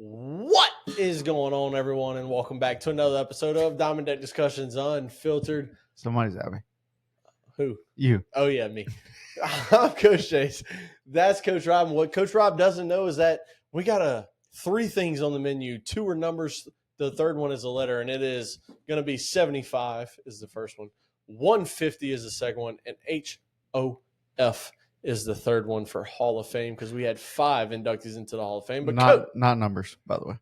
What is going on, everyone, and welcome back to another episode of Diamond Deck Discussions Unfiltered. Somebody's at me. Who? You. Oh, yeah, me. I'm Coach Jace. That's Coach Rob. And what Coach Rob doesn't know is that we got three things on the menu. Two are numbers. The third one is a letter, and it is going to be 75 is the first one. 150 is the second one, and HOF is the third one for Hall of Fame because we had 5 inductees into the Hall of Fame. But not numbers, by the way.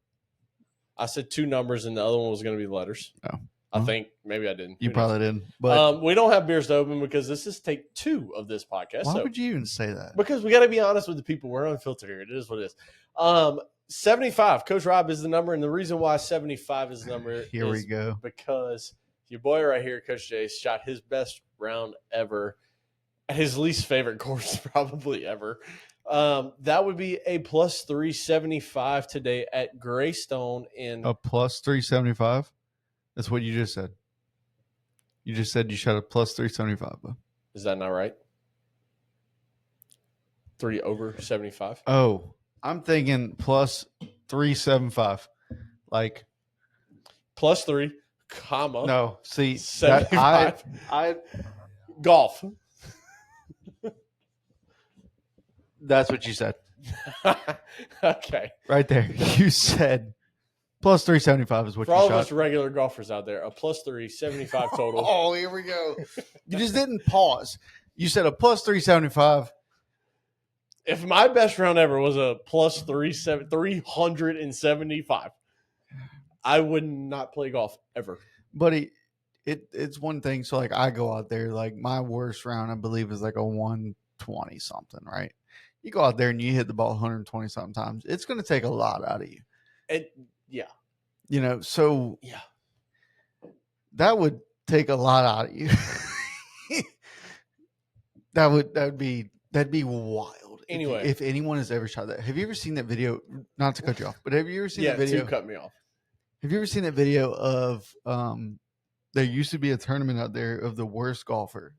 I said 2 numbers, and the other one was going to be letters. Oh. I think maybe I didn't. You probably didn't. But we don't have beers to open because this is take 2 of this podcast. Why would you even say that? Because we got to be honest with the people. We're unfiltered here. It is what it is. 75. Coach Rob is the number, and the reason why 75 is the number Here we go. Because your boy right here, Coach Jace, shot his best round ever at his least favorite course probably ever. That would be a plus 375 today at Greystone in a plus 375. That's what you just said. You just said you shot a plus 375. Bro. Is that not right? 3 over 75. Oh, I'm thinking plus 375. Like plus 3, comma. No, see 75. I golf. That's what you said. Okay. Right there. You said plus 375 is what for you all shot. of us regular golfers out there, a plus 375 total. Oh, here we go. You just didn't pause. You said a plus 375. If my best round ever was a plus 375, I would not play golf ever. Buddy, it's one thing. So, like, I go out there, like, my worst round, I believe, is like a 120 something, right? You go out there and you hit the ball 120 something times. It's going to take a lot out of you. Yeah. You know, so yeah, that would take a lot out of you. that'd be wild. Anyway, if anyone has ever shot that, have you ever seen that video? Not to cut you off, but have you ever seen that video? To cut me off. Have you ever seen that video of there used to be a tournament out there of the worst golfer?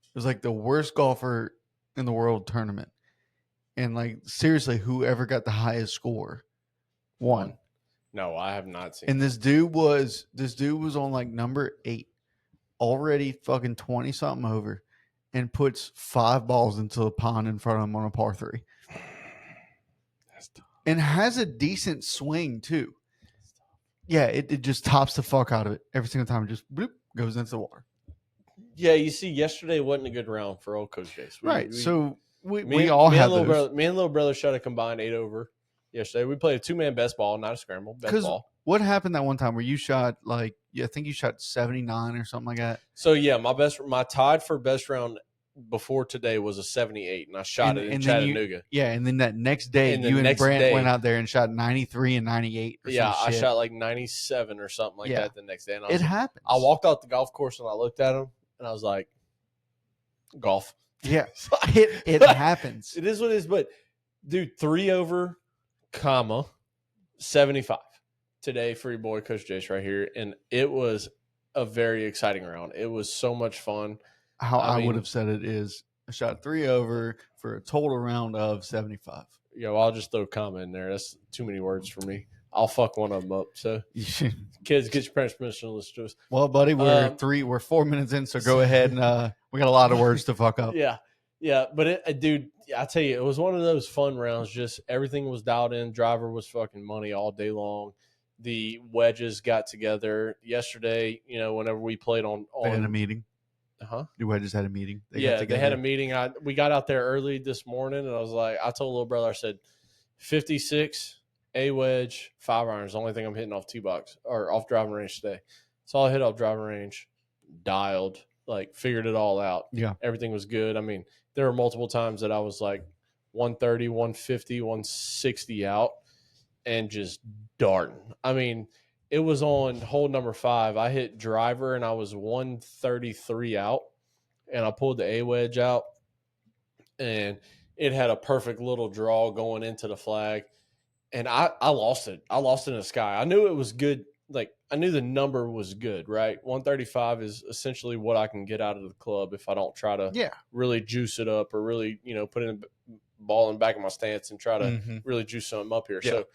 It was like the worst golfer in the world tournament. And like seriously, whoever got the highest score won. No, I have not seen. And this dude was on like number 8, already fucking 20 something over, and puts 5 balls into the pond in front of him on a par 3. That's tough. And has a decent swing too. Yeah, it just tops the fuck out of it every single time. It just bloop, goes into the water. Yeah, you see, yesterday wasn't a good round for old Coach Jace. Right. So we all have those. Me and little brother shot a combined 8 over yesterday. We played a 2-man best ball, not a scramble. Best ball. What happened that one time where you shot I think you shot 79 or something like that? So yeah, my tied for best round before today was a 78, and I shot it in Chattanooga. And then that next day, you and Brant went out there and shot 93 and 98. Yeah, I shot like 97 or something like that the next day. And it happens. I walked out the golf course and I looked at him and I was like, golf. Yeah, it happens. It is what it is. But dude, 3 over, 75 today for your boy Coach Jace right here, and it was a very exciting round. It was so much fun. How I would have said it is I shot 3 over for a total round of 75. Yeah, well, I'll just throw comma in there. That's too many words for me. I'll fuck one of them up. So, kids, get your parents' permission to listen to us. Well, buddy, we're 4 minutes in, so go ahead and we got a lot of words to fuck up. Yeah, but dude, I tell you, it was one of those fun rounds. Just everything was dialed in. Driver was fucking money all day long. The wedges got together yesterday. You know, whenever we played on they had a meeting. The wedges had a meeting. They had a meeting. We got out there early this morning, and I was like, I told little brother, I said, 56. A wedge, 5 irons. The only thing I'm hitting off tee box or off driving range today. So I hit off driving range, dialed, like figured it all out. Yeah. Everything was good. I mean, there were multiple times that I was like 130, 150, 160 out and just darting. I mean, it was on hole number 5. I hit driver and I was 133 out and I pulled the A wedge out and it had a perfect little draw going into the flag. And I lost it. I lost it in the sky. I knew it was good. Like, I knew the number was good, right? 135 is essentially what I can get out of the club if I don't try to really juice it up or really, put in the ball in the back of my stance and try to really juice something up here. Yeah. So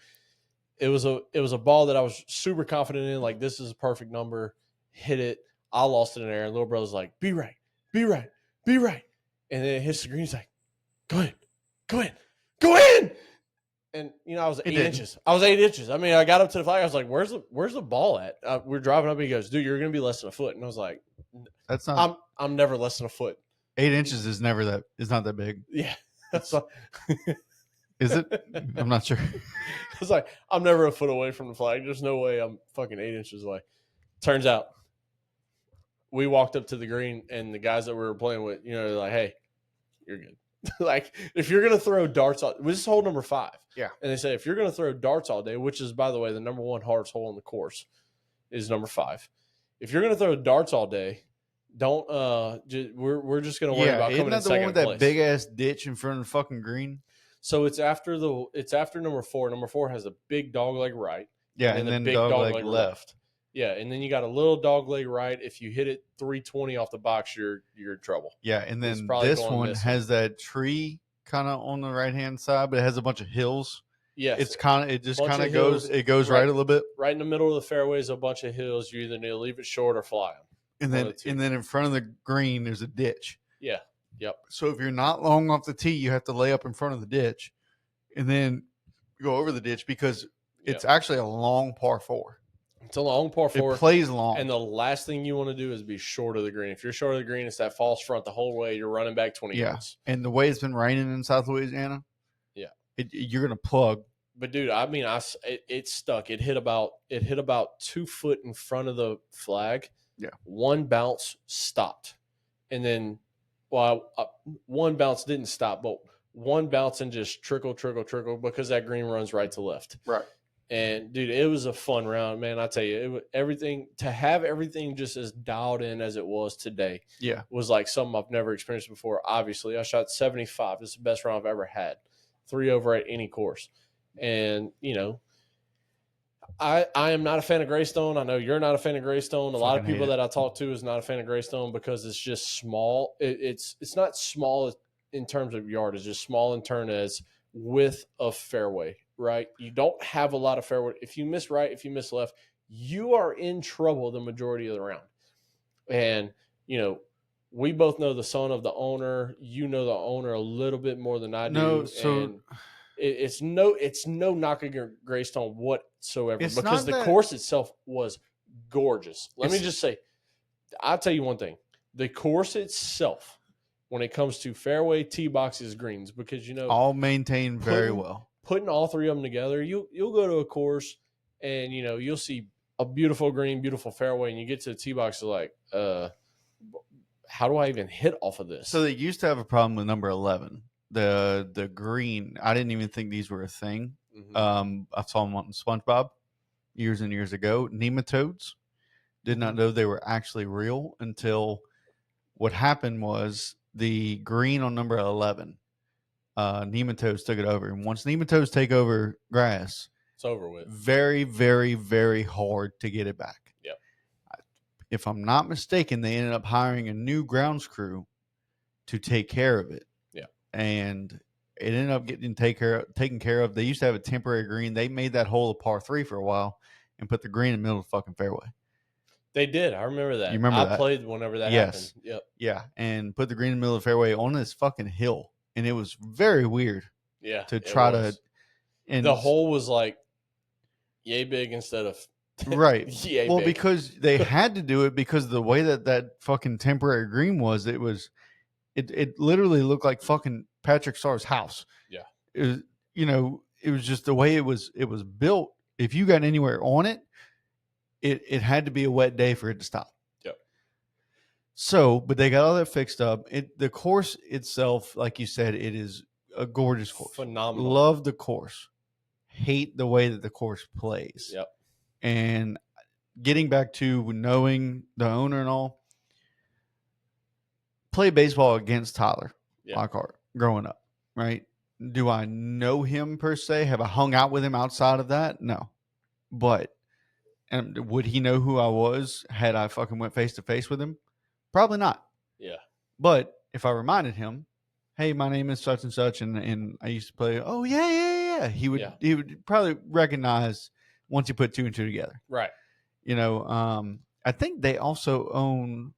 it was a ball that I was super confident in. Like, this is a perfect number. Hit it. I lost it in the air. And little brother's like, be right, be right, be right. And then it hits the green. He's like, go in, go in, go in. And I was 8 inches. I was 8 inches. I mean, I got up to the flag. I was like, "Where's the ball at?" We're driving up, and he goes, "Dude, you're gonna be less than a foot." And I was like, "That's not. I'm never less than a foot. 8 inches is never that. It's not that big. Yeah, Is it? I'm not sure. I was like, I'm never a foot away from the flag. There's no way I'm fucking 8 inches away. Turns out, we walked up to the green, and the guys that we were playing with, they're like, "Hey, you're good." Like, if you're gonna throw darts, this is hole number 5. Yeah. And they say if you're gonna throw darts all day, which is, by the way, the number 1 hardest hole in the course, is number 5. If you're gonna throw darts all day, don't. We're just gonna worry about coming in second place. Isn't that the one with that big ass ditch in front of the fucking green? So it's after number 4. Number 4 has a big dog leg right. Yeah, and then the big dog leg left. Yeah, and then you got a little dog leg right. If you hit it 320 off the box, you're in trouble. Yeah, and then this one has that tree kind of on the right hand side, but it has a bunch of hills. Yes, it just kind of goes right a little bit. Right in the middle of the fairway is a bunch of hills. You either need to leave it short or fly them. And then in front of the green there's a ditch. Yeah. Yep. So if you're not long off the tee, you have to lay up in front of the ditch, and then go over the ditch because it's actually a long par 4. It's a long par 4. It plays long. And the last thing you want to do is be short of the green. If you're short of the green, it's that false front the whole way. You're running back 20 yards. And the way it's been raining in South Louisiana, you're going to plug. But, dude, I mean, it stuck. It hit about 2 foot in front of the flag. Yeah. One bounce stopped. And then, one bounce didn't stop, but one bounce and just trickle because that green runs right to left. Right. And, dude, it was a fun round, man. I tell you, everything just as dialed in as it was today. Yeah, was like something I've never experienced before. Obviously, I shot 75. This is the best round I've ever had. 3 over at any course. And, I am not a fan of Greystone. I know you're not a fan of Greystone. A lot of people that I talk to is not a fan of Greystone because it's just small. It's not small in terms of yard. It's just small in terms as width of fairway. Right? You don't have a lot of fairway. If you miss right, if you miss left, you are in trouble the majority of the round. And, we both know the son of the owner. You know the owner a little bit more than I do. No, so and it's no knocking on Greystone whatsoever because the course itself was gorgeous. Let me just say, I'll tell you one thing. The course itself, when it comes to fairway, tee boxes, greens, because, all maintained very well. Putting all 3 of them together, you'll go to a course and you'll see a beautiful green, beautiful fairway, and you get to the tee box, you're like, how do I even hit off of this? So they used to have a problem with number 11, the green. I didn't even think these were a thing. Mm-hmm. I saw them on SpongeBob years and years ago. Nematodes. Did not know they were actually real until what happened was the green on number 11. Nematodes took it over, and once nematodes take over grass, it's over with. Very, very, very hard to get it back. Yep. If I'm not mistaken, they ended up hiring a new grounds crew to take care of it. Yeah. And it ended up getting taken care of. They used to have a temporary green. They made that hole a par 3 for a while and put the green in the middle of the fucking fairway. They did. I remember that. You remember that? I played whenever that happened. Yep. Yeah, and put the green in the middle of the fairway on this fucking hill. And it was very weird. Yeah. To try to. And the hole was like yay big instead of. Right. Yay well, big. because they had to do it because the way that fucking temporary green was, it literally looked like fucking Patrick Starr's house. Yeah. It was, it was just the way it was built. If you got anywhere on it, it had to be a wet day for it to stop. Yep. So, but they got all that fixed up. The course itself, like you said, it is a gorgeous course. Phenomenal. Love the course. Hate the way that the course plays. Yep. And getting back to knowing the owner and all, play baseball against Tyler Lockhart growing up, right? Do I know him per se? Have I hung out with him outside of that? No. But would he know who I was had I fucking went face to face with him? Probably not. Yeah. But if I reminded him, hey, my name is such and such, and I used to play, oh, yeah. yeah, he would probably recognize once you put two and two together. Right. I think they also own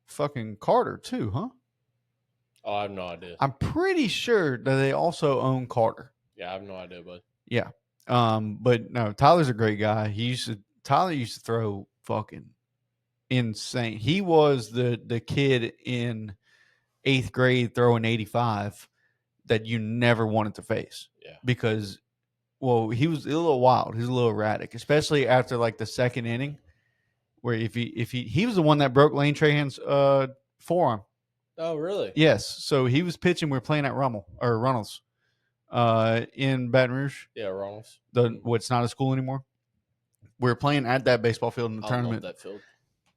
fucking Carter too, huh? Oh, I have no idea. I'm pretty sure that they also own Carter. Yeah, I have no idea, bud. Yeah. But no, Tyler's a great guy. Tyler used to throw fucking insane. He was the kid in 8th grade throwing 85 that you never wanted to face. Yeah. Because, well, he was a little wild. He was a little erratic, especially after like the second inning, where if he was the one that broke Lane Trahan's forearm. Oh, really? Yes. So he was pitching. We were playing at Runnels, in Baton Rouge. Yeah, Ronald's. What's not a school anymore. We were playing at that baseball field in the tournament. I love that field.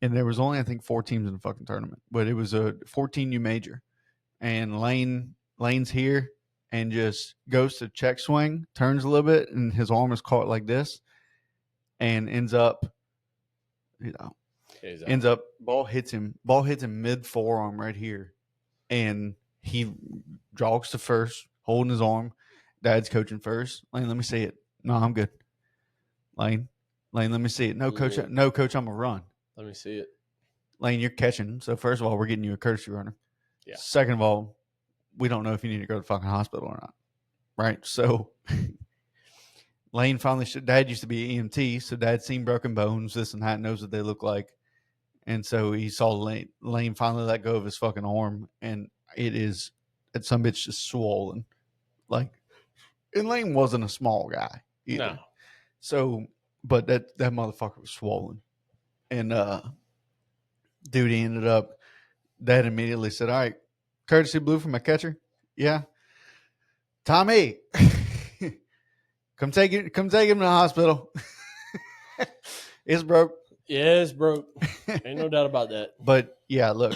And there was only, I think, 4 teams in the fucking tournament, but it was a 14U major. And Lane's here and just goes to check swing, turns a little bit, and his arm is caught like this, and ends up, ball hits him mid forearm right here, and he jogs to first, holding his arm. Dad's coaching first. Lane, let me see it. No, I'm good. Lane, let me see it. No, coach, I'm gonna run. Let me see it. Lane, you're catching. So first of all, we're getting you a courtesy runner. Yeah. Second of all, we don't know if you need to go to the fucking hospital or not. Right? So Lane finally Dad used to be an EMT, so Dad's seen broken bones, this and that, knows what they look like. And so he saw Lane finally let go of his fucking arm, and it's some bitch just swollen. Like, and Lane wasn't a small guy either. No. So, but that motherfucker was swollen. And dude, he ended up, Dad immediately said, all right, courtesy blue from my catcher. Yeah. Tommy, come take him to the hospital. It's broke. Yeah, it's broke. Ain't no doubt about that. But yeah, look,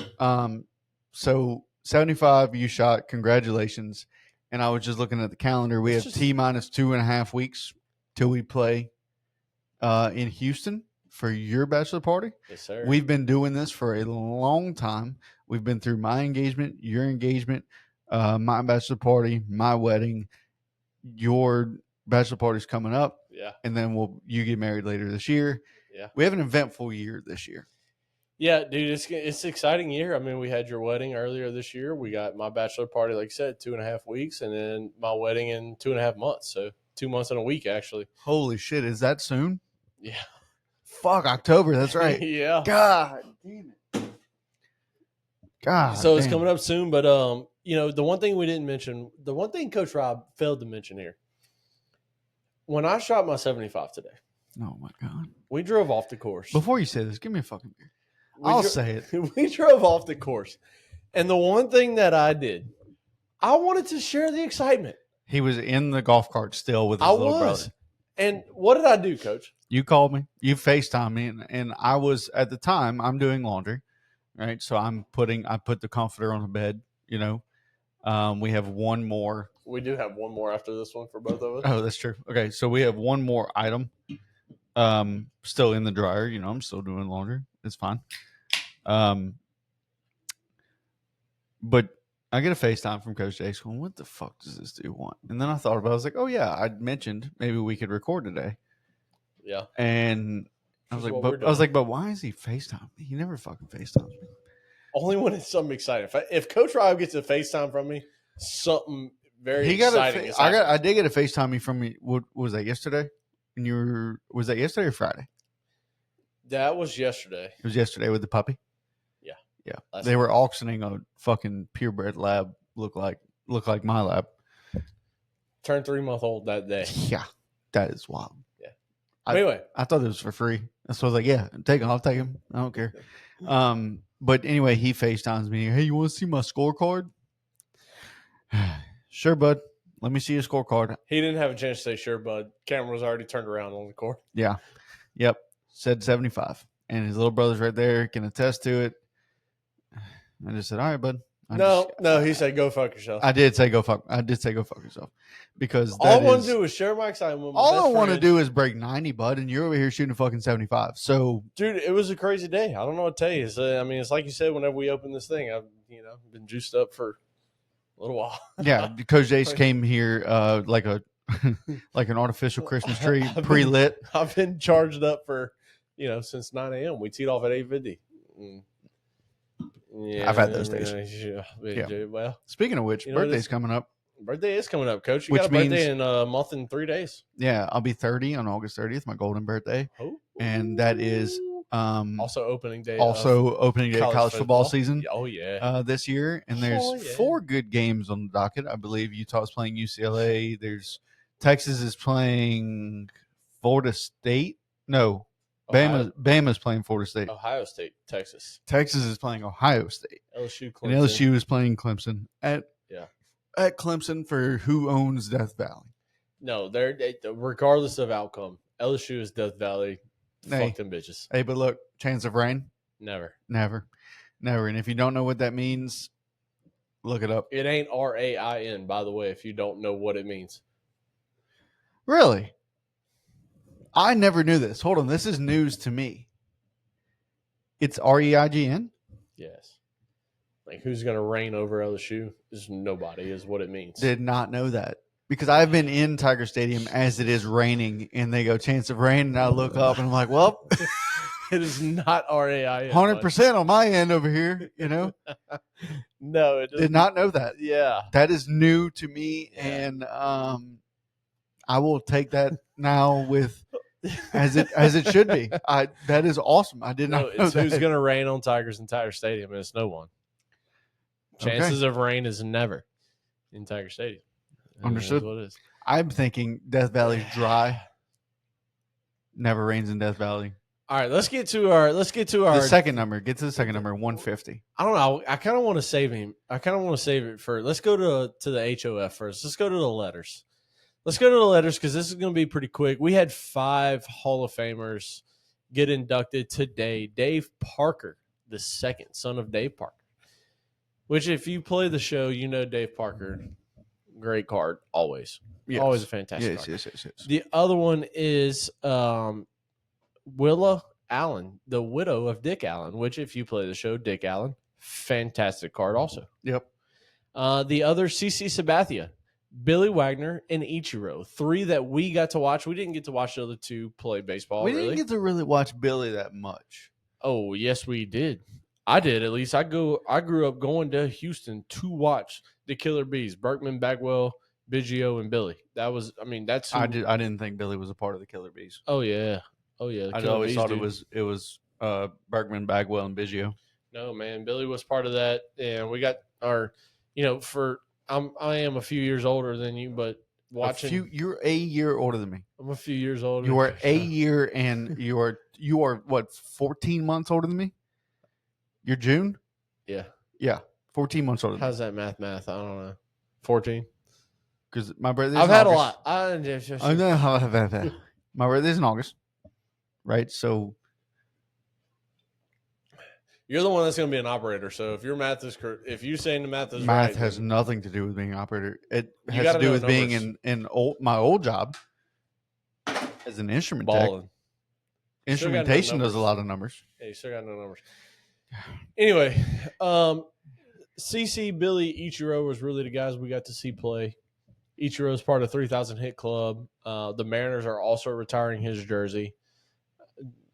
so 75 you shot, congratulations. And I was just looking at the calendar. We have T-minus 2.5 weeks till we play in Houston for your bachelor party. Yes, sir. We've been doing this for a long time. We've been through my engagement, your engagement, my bachelor party, my wedding, your bachelor party's coming up. Yeah. And then you get married later this year. Yeah. We have an eventful year this year. Yeah, dude, it's an exciting year. I mean, we had your wedding earlier this year. We got my bachelor party, like I said, 2.5 weeks, and then my wedding in 2.5 months. So 2 months and a week, actually. Holy shit, is that soon? Yeah. Fuck, October, that's right. Yeah. God damn it. God. So it's coming up soon, but the one thing we didn't mention, the one thing Coach Rob failed to mention here, when I shot my 75 today. Oh my God. We drove off the course. Before you say this, give me a fucking beer. I'll say it. We drove off the course. And the one thing that I did, I wanted to share the excitement. He was in the golf cart still with his little brother. And what did I do, Coach? You called me. You FaceTimed me. And I was, at the time, I'm doing laundry. Right? So I put the comforter on the bed, We have one more. We do have one more after this one for both of us. Oh, that's true. Okay, so we have one more item still in the dryer. I'm still doing laundry. It's fine. But I get a FaceTime from Coach Jace going, what the fuck does this dude want? And then I thought about it. I was like, oh, yeah, I mentioned maybe we could record today. Yeah. And I was like, but why is he FaceTime me? He never fucking FaceTimes me. Only when it's something exciting. If Coach Rob gets a FaceTime from me, something very exciting is happening. I did get a FaceTime me from me. What was that, yesterday? And was that yesterday or Friday? That was yesterday. It was yesterday with the puppy? Yeah. Yeah. They were auctioning a fucking purebred lab, look like my lab. Turned 3-month-old that day. Yeah. That is wild. Yeah. Anyway. I thought it was for free. So I was like, yeah, I'll take him. I don't care. But anyway, he FaceTimes me. Hey, you want to see my scorecard? Sure, bud. Let me see your scorecard. He didn't have a chance to say sure, bud. Camera was already turned around on the court. Yeah. Yep. Said 75. And his little brother's right there, can attest to it. I just said, all right, bud. No, he said go fuck yourself. I did say go fuck yourself. Because all I want to do is share my excitement with my all I want to do is break 90, bud, and you're over here shooting fucking 75. So, dude, it was a crazy day. I don't know what to tell you. It's like you said, whenever we open this thing, I've been juiced up for A little while. Yeah, Coach Jace came here like a like an artificial Christmas tree, pre-lit. I've been charged up for since 9 a.m. We teed off at 8:50. Yeah, I've had those days. Yeah. Well, speaking of which, birthday's coming up. Birthday is coming up, Coach. You Which got a birthday means- in a month and 3 days. Yeah, I'll be 30 on August 30th, my golden birthday, Oh. and that is also opening day. Opening day of college football season. Oh yeah. This year, and there's Oh, yeah. 4 good games on the docket. I believe Utah's playing UCLA. There's Texas is playing Florida State. No, Bama's playing Florida State. Ohio State, Texas. Texas is playing Ohio State. LSU, Clemson. And LSU is playing Clemson at Clemson for who owns Death Valley. No, they regardless of outcome, LSU is Death Valley. Fuck them bitches. Hey, but look, chance of rain? Never. And if you don't know what that means, look it up. It ain't RAIN, by the way, if you don't know what it means. Really? I never knew this. Hold on, this is news to me. It's REIGN? Yes. Like, who's going to reign over LSU? Is nobody, is what it means. Did not know that. Because I've been in Tiger Stadium as it is raining, and they go, chance of rain, and I look up, and I'm like, well, it is not RAIN. 100% on my end over here, No, it doesn't. Did not know that. Yeah. That is new to me, and I will take that now with as it should be. That is awesome. I did not know it's that. who's going to reign on Tigers in Tiger Stadium, and it's no one. Chances of rain is never in Tiger Stadium. Understood. What it is. I'm thinking Death Valley's dry. Never rains in Death Valley. All right, let's get to our the second number. Get to the second number, 150. I don't know. I kind of want to save him. I kind of want to save it for. Let's go to the HOF first. Let's go to the letters. Let's go to the letters because this is going to be pretty quick. We had 5 Hall of Famers get inducted today. Dave Parker, the second son of Dave Parker, which if you play the show, you know Dave Parker. Great card, always. Yes. Always a fantastic card. Yes. The other one is Willa Allen, the widow of Dick Allen, which if you play the show, Dick Allen, fantastic card also. Yep. The other, CC Sabathia, Billy Wagner, and Ichiro. 3 that we got to watch. We didn't get to watch the other 2 play baseball. We didn't get to really watch Billy that much. Oh, yes, we did. I did, at least. I grew up going to Houston to watch the Killer Bees, Berkman, Bagwell, Biggio, and Billy. That's who, I didn't think Billy was a part of the Killer Bees. Oh yeah. I always thought it was Berkman, Bagwell, and Biggio. No, man, Billy was part of that, and we got our, I am a few years older than you, but watching you're a year older than me. I'm a few years older. You are a year, and you are what, 14 months older than me? You're June? Yeah. 14 months older than me. How's that math? I don't know. 14. Because my birthday's I've in had August. a lot. My birthday's in August, right? So you're the one that's going to be an operator. So if your math is correct, if you saying the math is right, math has nothing to do with being an operator. It has gotta to do know with being numbers. in my old job as an instrument tech. balling. Instrumentation does a numbers. lot of numbers. Yeah, you still got no numbers. Anyway, CC, Billy, Ichiro was really the guys we got to see play. Ichiro is part of 3,000 Hit Club. The Mariners are also retiring his jersey.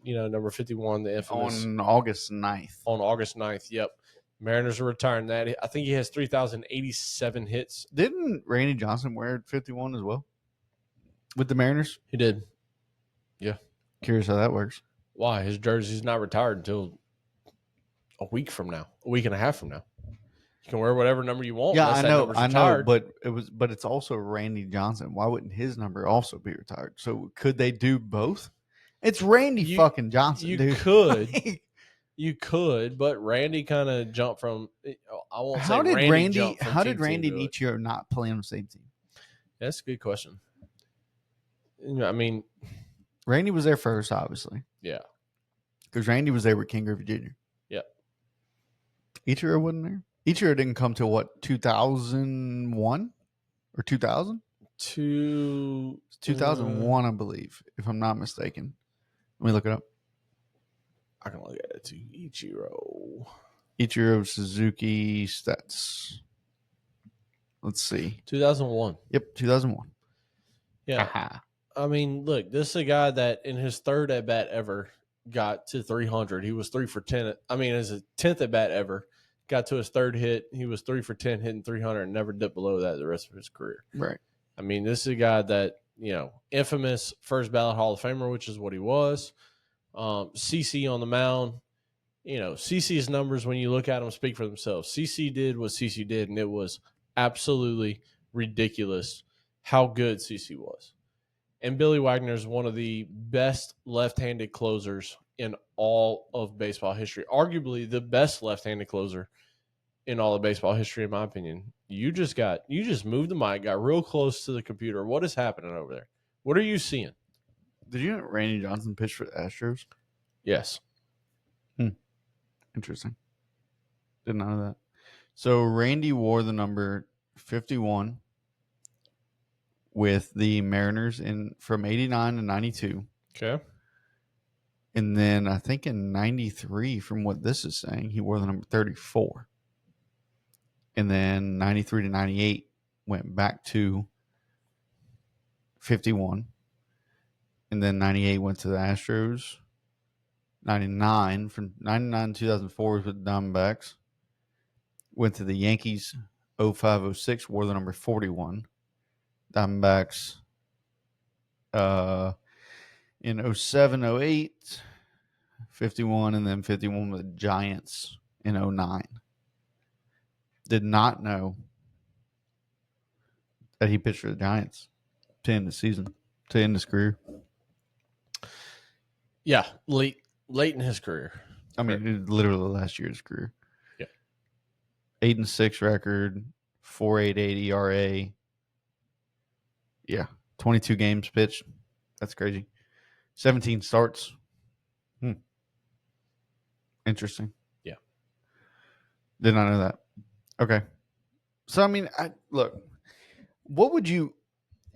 Number 51, the infamous. On August 9th. On August 9th, yep. Mariners are retiring that. I think he has 3,087 hits. Didn't Randy Johnson wear 51 as well? With the Mariners? He did. Yeah. Curious how that works. Why? His jersey's not retired until a week and a half from now. You can wear whatever number you want. Yeah, I know, but it's also Randy Johnson. Why wouldn't his number also be retired? So could they do both? It's Randy fucking Johnson. You could, you could, but Randy kind of jumped from. I won't how say did Randy. How did Randy and and Ichiro not play on the same team? That's a good question. I mean, Randy was there first, obviously. Yeah, because Randy was there with King Griffey Jr. Yep. Ichiro wasn't there. Ichiro didn't come till what, 2001 or 2000? 2001, I believe, if I'm not mistaken. Let me look it up. I can look at it too. Ichiro Suzuki stats. Let's see. 2001. Yep, 2001. Yeah. Haha. I mean, look, this is a guy that in his third at bat ever got to 300. He was 3 for 10. I mean, as a 10th at bat ever, got to his third hit. He was 3 for 10, hitting 300, and never dipped below that the rest of his career. Right. I mean, this is a guy that, infamous first ballot Hall of Famer, which is what he was. CC on the mound. CC's numbers, when you look at them, speak for themselves. CC did what CC did, and it was absolutely ridiculous how good CC was. And Billy Wagner is one of the best left-handed closers in all of baseball history. Arguably the best left-handed closer in all of baseball history, in my opinion. You just moved the mic, got real close to the computer. What is happening over there? What are you seeing? Did you know Randy Johnson pitched for the Astros? Yes. Interesting. Didn't know that. So Randy wore the number 51 with the Mariners from 89 to 92. Okay. And then I think in 93, from what this is saying, he wore the number 34. And then 93 to 98 went back to 51. And then 98 went to the Astros. 99, from 99 to 2004 was with the Diamondbacks. Went to the Yankees 05-06, wore the number 41. Diamondbacks in 07-08, 51, and then 51 with the Giants in 09. Did not know that he pitched for the Giants to end the season, to end his career. Yeah, late in his career. I mean, it was literally last year's career. Yeah. 8-6 record, 4.88 ERA. Yeah, 22 games pitched. That's crazy. 17 starts. Interesting. Yeah. Did not know that. Okay. So, I mean, look, what would you,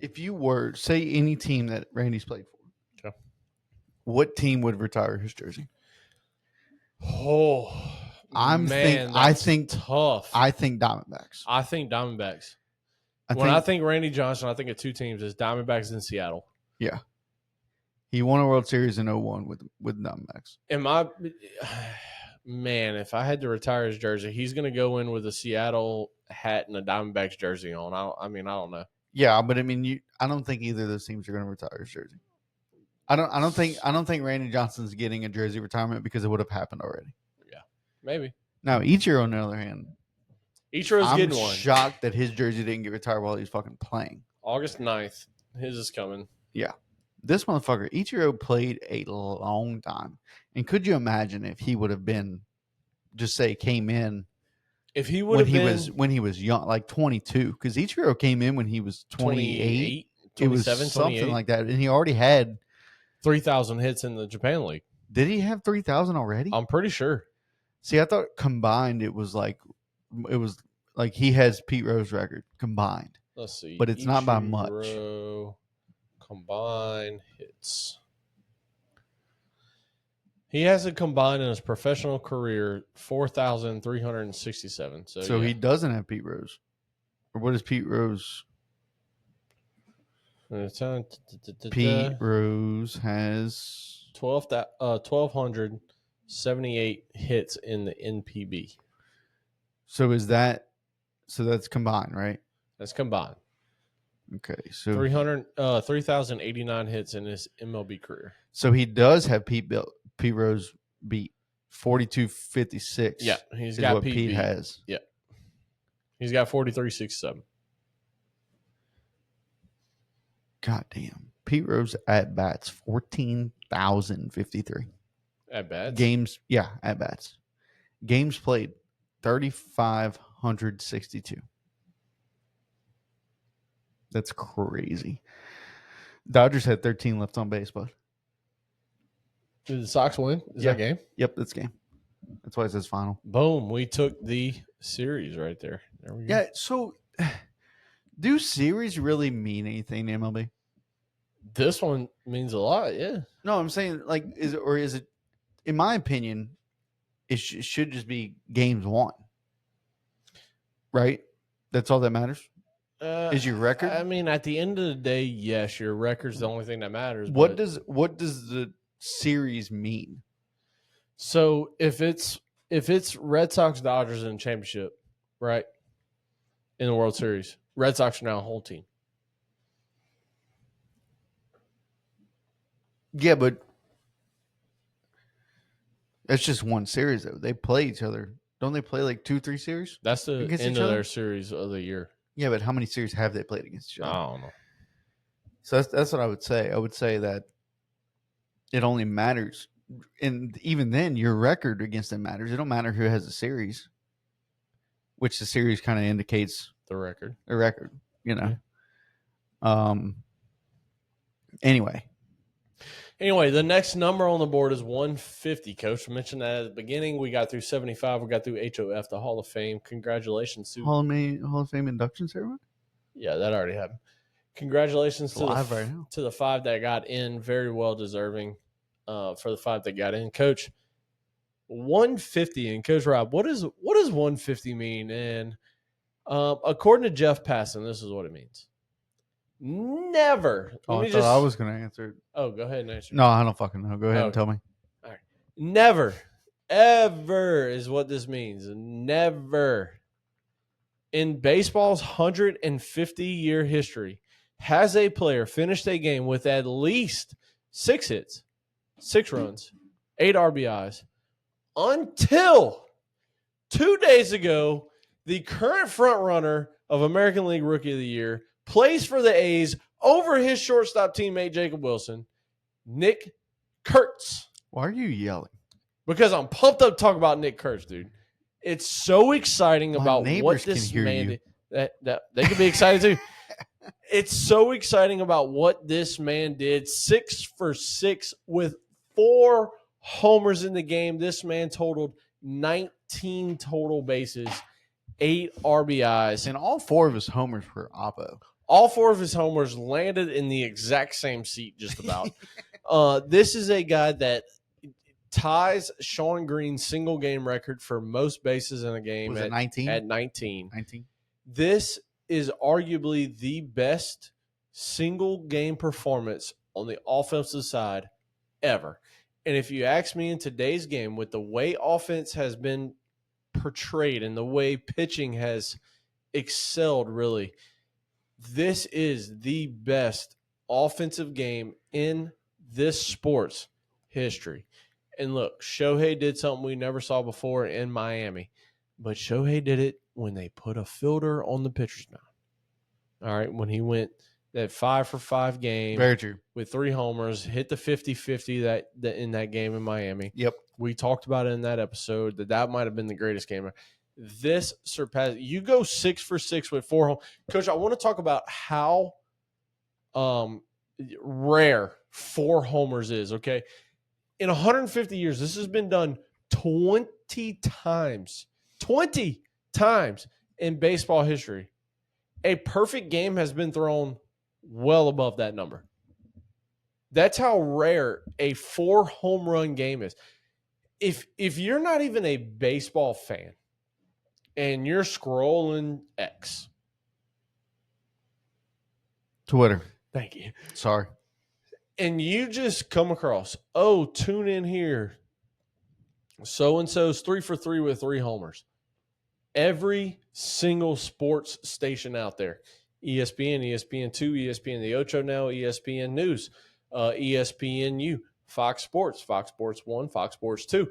if you were, say, any team that Randy's played for, okay, what team would retire his jersey? Oh, I think tough. I think Diamondbacks. I think Diamondbacks. I think Randy Johnson, I think of two teams: is Diamondbacks in Seattle. Yeah, he won a World Series in 01 with Diamondbacks. Man, if I had to retire his jersey, he's going to go in with a Seattle hat and a Diamondbacks jersey on. I don't know. Yeah, but I mean, I don't think either of those teams are going to retire his jersey. I don't think Randy Johnson's getting a jersey retirement because it would have happened already. Yeah, maybe. Now, Ichiro, on the other hand, Ichiro's getting one. I'm shocked that his jersey didn't get retired while he was fucking playing. August 9th, his is coming. Yeah. This motherfucker, Ichiro, played a long time. And could you imagine if he would have been, just say, came in if he would have when he was young, like 22? Because Ichiro came in when he was 28. 27, something 28. like that. And he already had 3,000 hits in the Japan League. Did he have 3,000 already? I'm pretty sure. See, I thought combined it was like he has Pete Rose record combined. Let's see. But it's not by much. Combined hits. He has a combined in his professional career 4,367. So he doesn't have Pete Rose. Or what is Pete Rose? Pete Rose has 1,278 hits in the NPB. So that's combined, right? That's combined. Okay, so 3,089 hits in his MLB career. So he does have Pete Rose beat 42.56. Yeah, he's got what Pete beat. has. Yeah, he's got 43.67. God damn, Pete Rose at bats 14,053. At bats. Games, yeah, at bats. Games played 3,562. That's crazy. Dodgers had 13 left on base, bud. Did the Sox win? Is that game? Yep, that's game. That's why it says final. Boom. We took the series right there. There we go. Yeah, so do series really mean anything to MLB? This one means a lot, yeah. No, I'm saying, like, is it, in my opinion, it should just be games won. Right? That's all that matters? Is your record? I mean, at the end of the day, yes, your record's the only thing that matters. What but- does the series mean? So if it's Red Sox Dodgers in a championship, right? In the World Series, Red Sox are now a whole team. Yeah, but that's just one series though. They play each other. Don't they play like 2-3 series? That's the Against end each of other? their series of the year. Yeah, but how many series have they played against each I other? don't know. So that's what I would say. I would say that it only matters, and even then, your record against them matters. It don't matter who has a series, which the series kind of indicates The record. a record. You know. Anyway, the next number on the board is 150. Coach mentioned that at the beginning. We got through 75. We got through HOF, the Hall of Fame. Congratulations to Hall of Fame induction ceremony. Yeah, that already happened. Congratulations It's live right now. to the 5 that got in. Very well deserving for the 5 that got in. Coach, 150. And Coach Rob, what does 150 mean? And according to Jeff Passan, this is what it means. Never. Oh, I thought I was going to answer it. Oh, go ahead and answer. No, I don't fucking know. Go ahead and tell me. All right. Never, ever is what this means. Never. In baseball's 150-year history, has a player finished a game with at least 6 hits, 6 runs, 8 RBIs until 2 days ago, the current frontrunner of American League Rookie of the Year plays for the A's over his shortstop teammate Jacob Wilson, Nick Kurtz. Why are you yelling? Because I'm pumped up to talk about Nick Kurtz, dude. It's so exciting My about what neighbors this can hear man you. did. That they could be excited too. It's so exciting about what this man did. 6 for 6 with 4 homers in the game. This man totaled 19 total bases, 8 RBIs. And all 4 of his homers were Oppo. All 4 of his homers landed in the exact same seat, just about. This is a guy that ties Sean Green's single game record for most bases in a game. Was it 19? At 19. 19. This is arguably the best single game performance on the offensive side ever. And if you ask me, in today's game, with the way offense has been portrayed and the way pitching has excelled, really, this is the best offensive game in this sport's history. And look, Shohei did something we never saw before in Miami, but Shohei did it when they put a fielder on the pitcher's mound. All right, when he went that 5 for 5 game. Very true. With 3 homers, hit the 50-50 that in that game in Miami. Yep. We talked about it in that episode that might have been the greatest game. This surpassed. You go 6 for 6 with 4 homers. Coach, I want to talk about how rare 4 homers is, okay? In 150 years, this has been done 20 times. 20 times in baseball history. A perfect game has been thrown well above that number. That's how rare a 4 home run game is. If you're not even a baseball fan and you're scrolling X. Twitter. Thank you. Sorry. And you just come across, tune in here. So-and-so's 3 for 3 with 3 homers. Every single sports station out there, ESPN, ESPN2, ESPN The Ocho now, ESPN News, ESPNU, Fox Sports, Fox Sports 1, Fox Sports 2,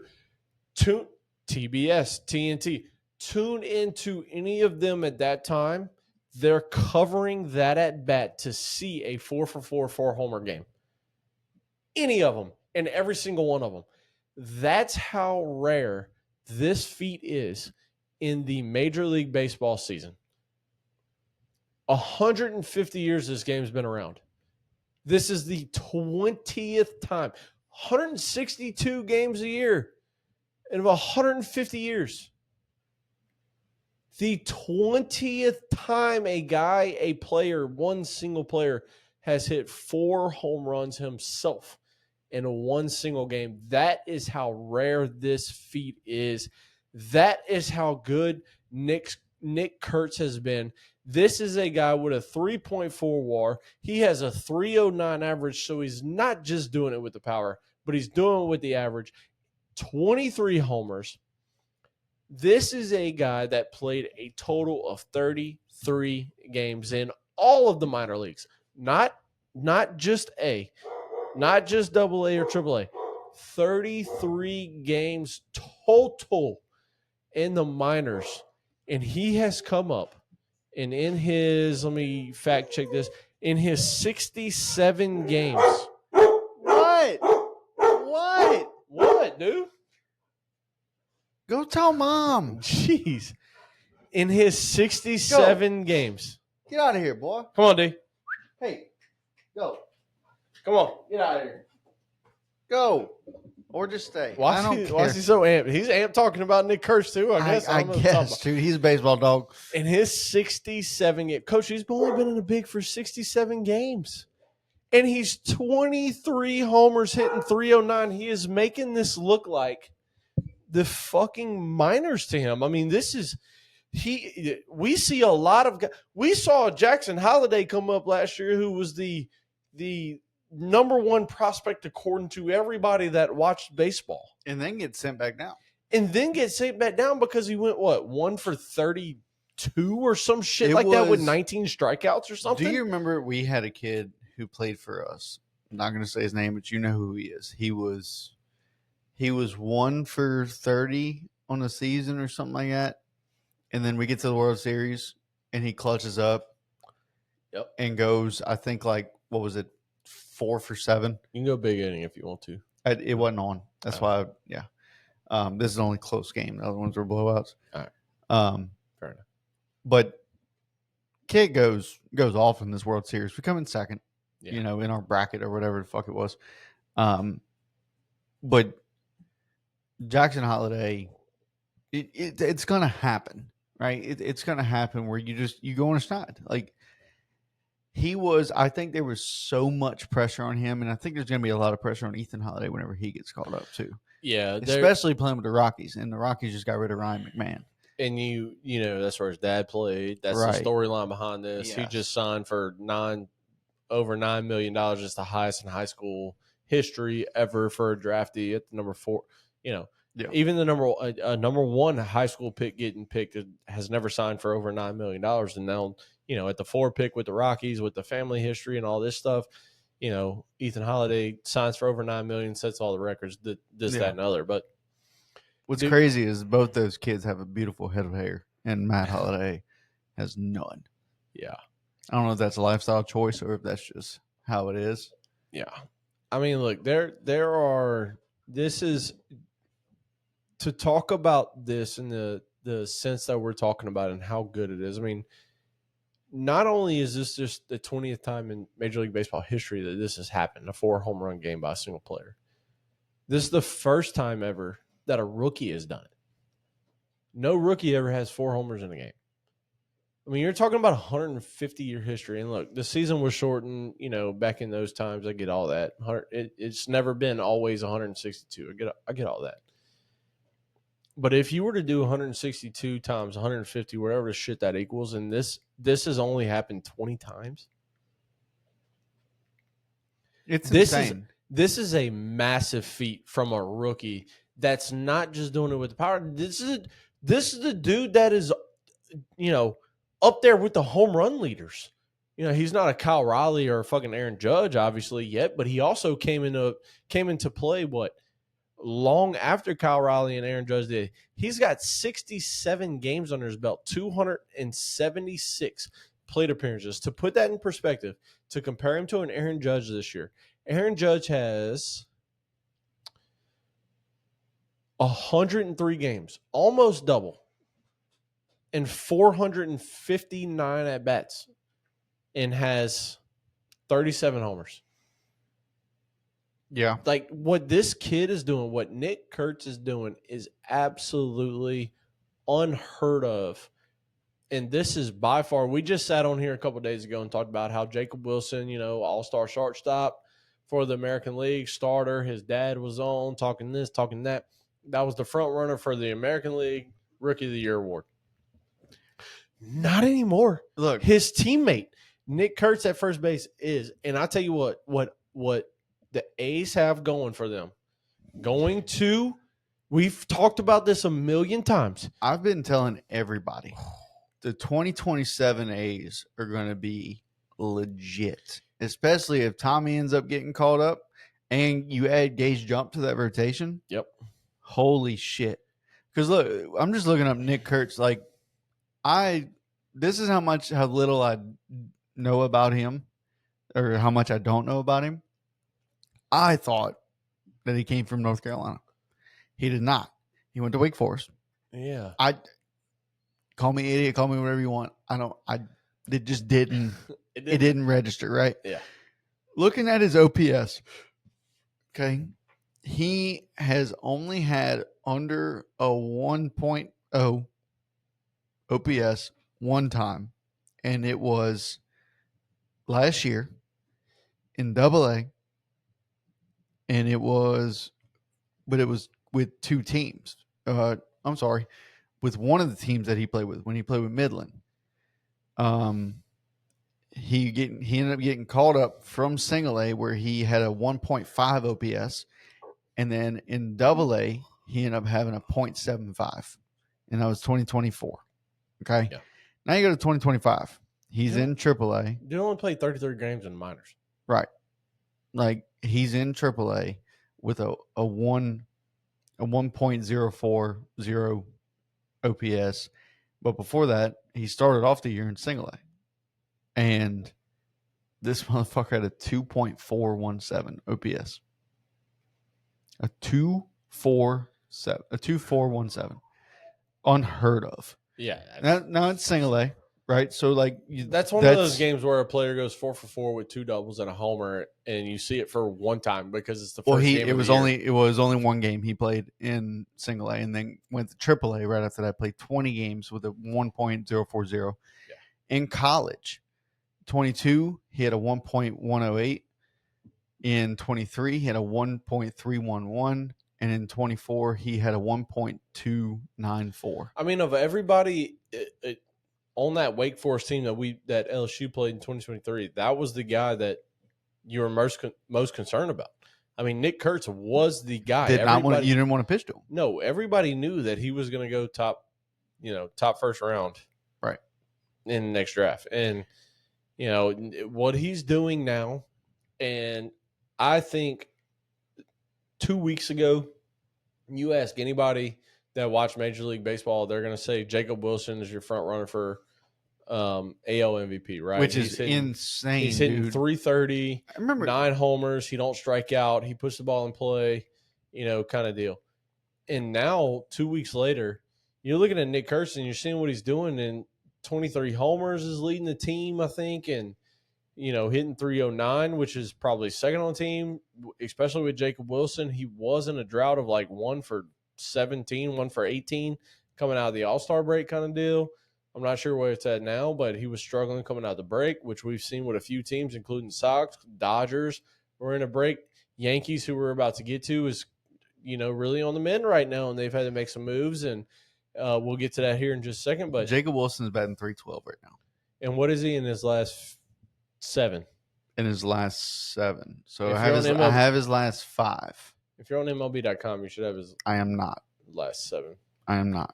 TBS, TNT. Tune into any of them at that time. They're covering that at bat to see a 4 for 4, 4 homer game. Any of them, and every single one of them. That's how rare this feat is in the Major League Baseball season. 150 years this game's been around. This is the 20th time. 162 games a year in 150 years. The 20th time a player, one single player, has hit 4 home runs himself in one single game. That is how rare this feat is. That is how good Nick Kurtz has been. This is a guy with a 3.4 WAR. He has a 309 average, so he's not just doing it with the power, but he's doing it with the average. 23 homers. This is a guy that played a total of 33 games in all of the minor leagues. Not just not just double A or triple A. 33 games total in the minors. And he has come up, and in his, let me fact check this, in his 67 games. What? What, dude? Go tell mom. Jeez. In his 67 games. Get out of here, boy. Come on, D. Hey, go. Come on. Get out of here. Go. Or just stay. Why is he so amped? He's amped talking about Nick Kurtz, too, I guess. I guess, dude. He's a baseball dog. In his 67 games. Coach, he's only been in the big for 67 games. And he's 23 homers hitting 309. He is making this look like the fucking minors to him. I mean, this is we see a lot of guys. We saw Jackson Holliday come up last year, who was the number one prospect according to everybody that watched baseball. And then get sent back down. Because he went, 1 for 32 or some shit that with 19 strikeouts or something? Do you remember we had a kid who played for us? I'm not going to say his name, but you know who he is. He was 1 for 30 on the season or something like that. And then we get to the World Series and he clutches up. Yep. And goes, I think, what was it, 4 for 7? You can go big inning if you want to. It wasn't on. That's why, yeah. This is the only close game. The other ones were blowouts. All right. Fair enough. But kid goes off in this World Series. We come in second, Yeah. in our bracket or whatever the fuck it was. But Jackson Holliday, it's going to happen, right? It's going to happen where you go on a snide. I think there was so much pressure on him, and I think there's going to be a lot of pressure on Ethan Holliday whenever he gets called up too. Yeah. Especially playing with the Rockies, and the Rockies just got rid of Ryan McMahon. And that's where his dad played. That's right. The storyline behind this. Yes. He just signed for over $9 million, just the highest in high school history ever for a draftee at the number 4. Yeah. Even the number 1 high school pick getting picked has never signed for over $9 million. And now, at the 4 pick with the Rockies, with the family history and all this stuff, Ethan Holliday signs for over $9 million, sets all the records, that, and other. But what's crazy is both those kids have a beautiful head of hair, and Matt Holliday has none. Yeah. I don't know if that's a lifestyle choice or if that's just how it is. Yeah. I mean, look, this is to talk about this in the sense that we're talking about and how good it is. I mean, not only is this just the 20th time in Major League Baseball history that this has happened, a 4 home run game by a single player. This is the first time ever that a rookie has done it. No rookie ever has 4 homers in a game. I mean, you're talking about 150-year history. And look, the season was shortened, back in those times. I get all that. It's never been always 162. I get all that. But if you were to do 162 times 150, whatever the shit that equals, and this has only happened 20 times. It's insane. This is a massive feat from a rookie that's not just doing it with the power. This is the dude that is, up there with the home run leaders. He's not a Kyle Riley or a fucking Aaron Judge, obviously, yet, but he also came into play long after Kyle Riley and Aaron Judge did. He's got 67 games under his belt, 276 plate appearances. To put that in perspective, to compare him to an Aaron Judge this year, Aaron Judge has 103 games, almost double, and 459 at-bats, and has 37 homers. Yeah. What this kid is doing, what Nick Kurtz is doing, is absolutely unheard of. And this is by far, we just sat on here a couple of days ago and talked about how Jacob Wilson, all-star shortstop for the American League starter. His dad was on talking this, talking that. That was the front runner for the American League Rookie of the Year award. Not anymore. Look, His teammate, Nick Kurtz at first base is, and I tell you what the A's have going for them. We've talked about this a million times. I've been telling everybody the 2027 A's are going to be legit, especially if Tommy ends up getting called up and you add Gage Jump to that rotation. Yep. Holy shit. Because look, I'm just looking up Nick Kurtz. Like, this is how little I know about him, or how much I don't know about him. I thought that he came from North Carolina. He did not. He went to Wake Forest. Yeah. Call me idiot, call me whatever you want. It just didn't. It didn't register, right? Yeah. Looking at his OPS, okay, he has only had under a 1.0 OPS one time, and it was last year in AA, and it was with two teams. I'm sorry, with one of the teams that he played with when he played with Midland. He ended up getting called up from single A where he had a 1.5 OPS, and then in AA he ended up having a 0.75, and that was 2024. Okay, Yeah. Now you go to 2025. He's in AAA. He only played 33 games in the minors. Right, like he's in AAA with a 1.040 OPS, but before that he started off the year in single A. And this motherfucker had a 2.417 OPS. A 2.417. Unheard of. Yeah. Now it's single A, right? So that's one of those games where a player goes 4 for 4 with 2 doubles and a homer, and you see it for one time because it's the first game. It was only one game he played in single A, and then went to AAA right after that. Played 20 games with a 1.040. Yeah. In college, 22, he had a 1.108. In 23, he had a 1.311. And in 24, he had a 1.294. I mean, of everybody on that Wake Forest team that LSU played in 2023, that was the guy that you were most concerned about. I mean, Nick Kurtz was the guy. You didn't want to pitch to him. No, everybody knew that he was going to go top first round, right, in the next draft. And what he's doing now, and I think 2 weeks ago, you ask anybody that watched Major League Baseball, they're going to say Jacob Wilson is your front runner for AL MVP, right? Which is insane. He's hitting 330. I remember 9 homers. He don't strike out. He puts the ball in play, kind of deal. And now 2 weeks later, you're looking at Nick Kurtz and you're seeing what he's doing. And 23 homers is leading the team, I think, and hitting 309, which is probably second on the team, especially with Jacob Wilson. He was in a drought of like 1 for 17, 1 for 18 coming out of the All-Star break kind of deal. I'm not sure where it's at now, but he was struggling coming out of the break, which we've seen with a few teams, including Sox, Dodgers, were in a break. Yankees, who we're about to get to, is really on the mend right now, and they've had to make some moves, and we'll get to that here in just a second. But Jacob Wilson's batting 312 right now. And what is he in his last 7? In his last 7. So I have his last 5. If you're on MLB.com, you should have his. I am not. Last 7. I am not.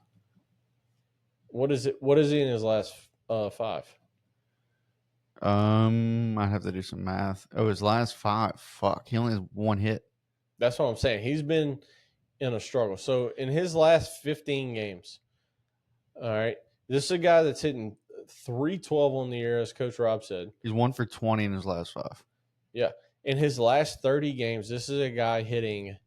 What is it? What is he in his last 5? I have to do some math. Oh, his last 5. Fuck, he only has 1 hit. That's what I'm saying. He's been in a struggle. So in his last 15 games, all right, this is a guy that's hitting 312 on the year, as Coach Rob said. He's 1 for 20 in his last 5. Yeah. In his last 30 games, this is a guy hitting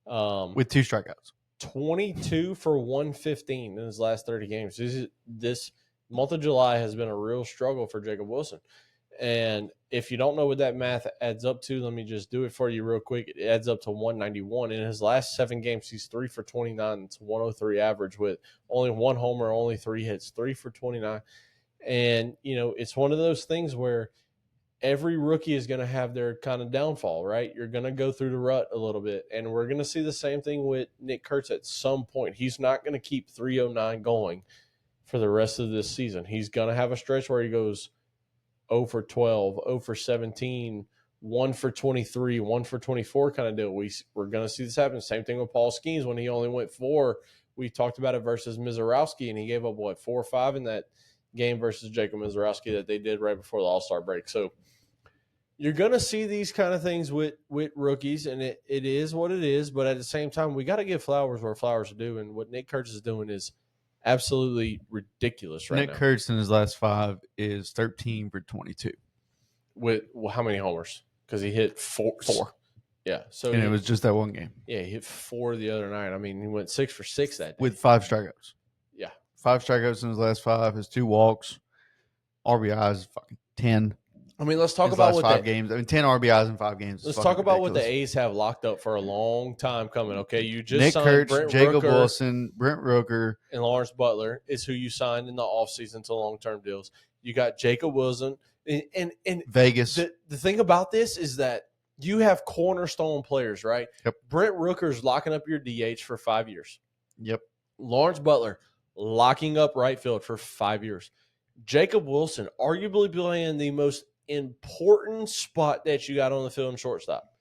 with 2 strikeouts. 22 for 115 in his last 30 games. This month of July has been a real struggle for Jacob Wilson. And if you don't know what that math adds up to, let me just do it for you real quick. It adds up to 191. In his last 7 games, he's 3 for 29. It's 103 average with only 1 homer, only 3 hits, 3 for 29. And, it's one of those things where every rookie is going to have their kind of downfall, right? You're going to go through the rut a little bit. And we're going to see the same thing with Nick Kurtz at some point. He's not going to keep 309 going for the rest of this season. He's going to have a stretch where he goes 0 for 12, 0 for 17, 1 for 23, 1 for 24 kind of deal. We're going to see this happen. Same thing with Paul Skeens when he only went 4. We talked about it versus Mizorowski, and he gave up, 4 or 5 in that game versus Jacob Mizorowski that they did right before the All-Star break. So you're going to see these kind of things with rookies, and it is what it is. But at the same time, we got to give flowers where flowers are due, and what Nick Kurtz is doing is absolutely ridiculous right now. Nick Kurtz in his last 5 is 13 for 22. With how many homers? Because he hit 4. Yeah. So it was just that one game. Yeah, he hit 4 the other night. I mean, he went 6 for 6 that day. With 5 strikeouts. Yeah. 5 strikeouts in his last 5. His 2 walks. RBIs fucking 10. I mean, let's talk about what 5 games. I mean, 10 RBIs in 5 games. Let's talk about what the A's have locked up for a long time coming. Okay, you just Nick signed Kurtz, Brent Jacob Rooker, Wilson, Brent Rooker, and Lawrence Butler is who you signed in the offseason to long-term deals. You got Jacob Wilson and Vegas. The thing about this is that you have cornerstone players, right? Yep. Brent Rooker's locking up your DH for 5 years. Yep. Lawrence Butler locking up right field for 5 years. Jacob Wilson arguably playing the most important spot that you got on the field in shortstop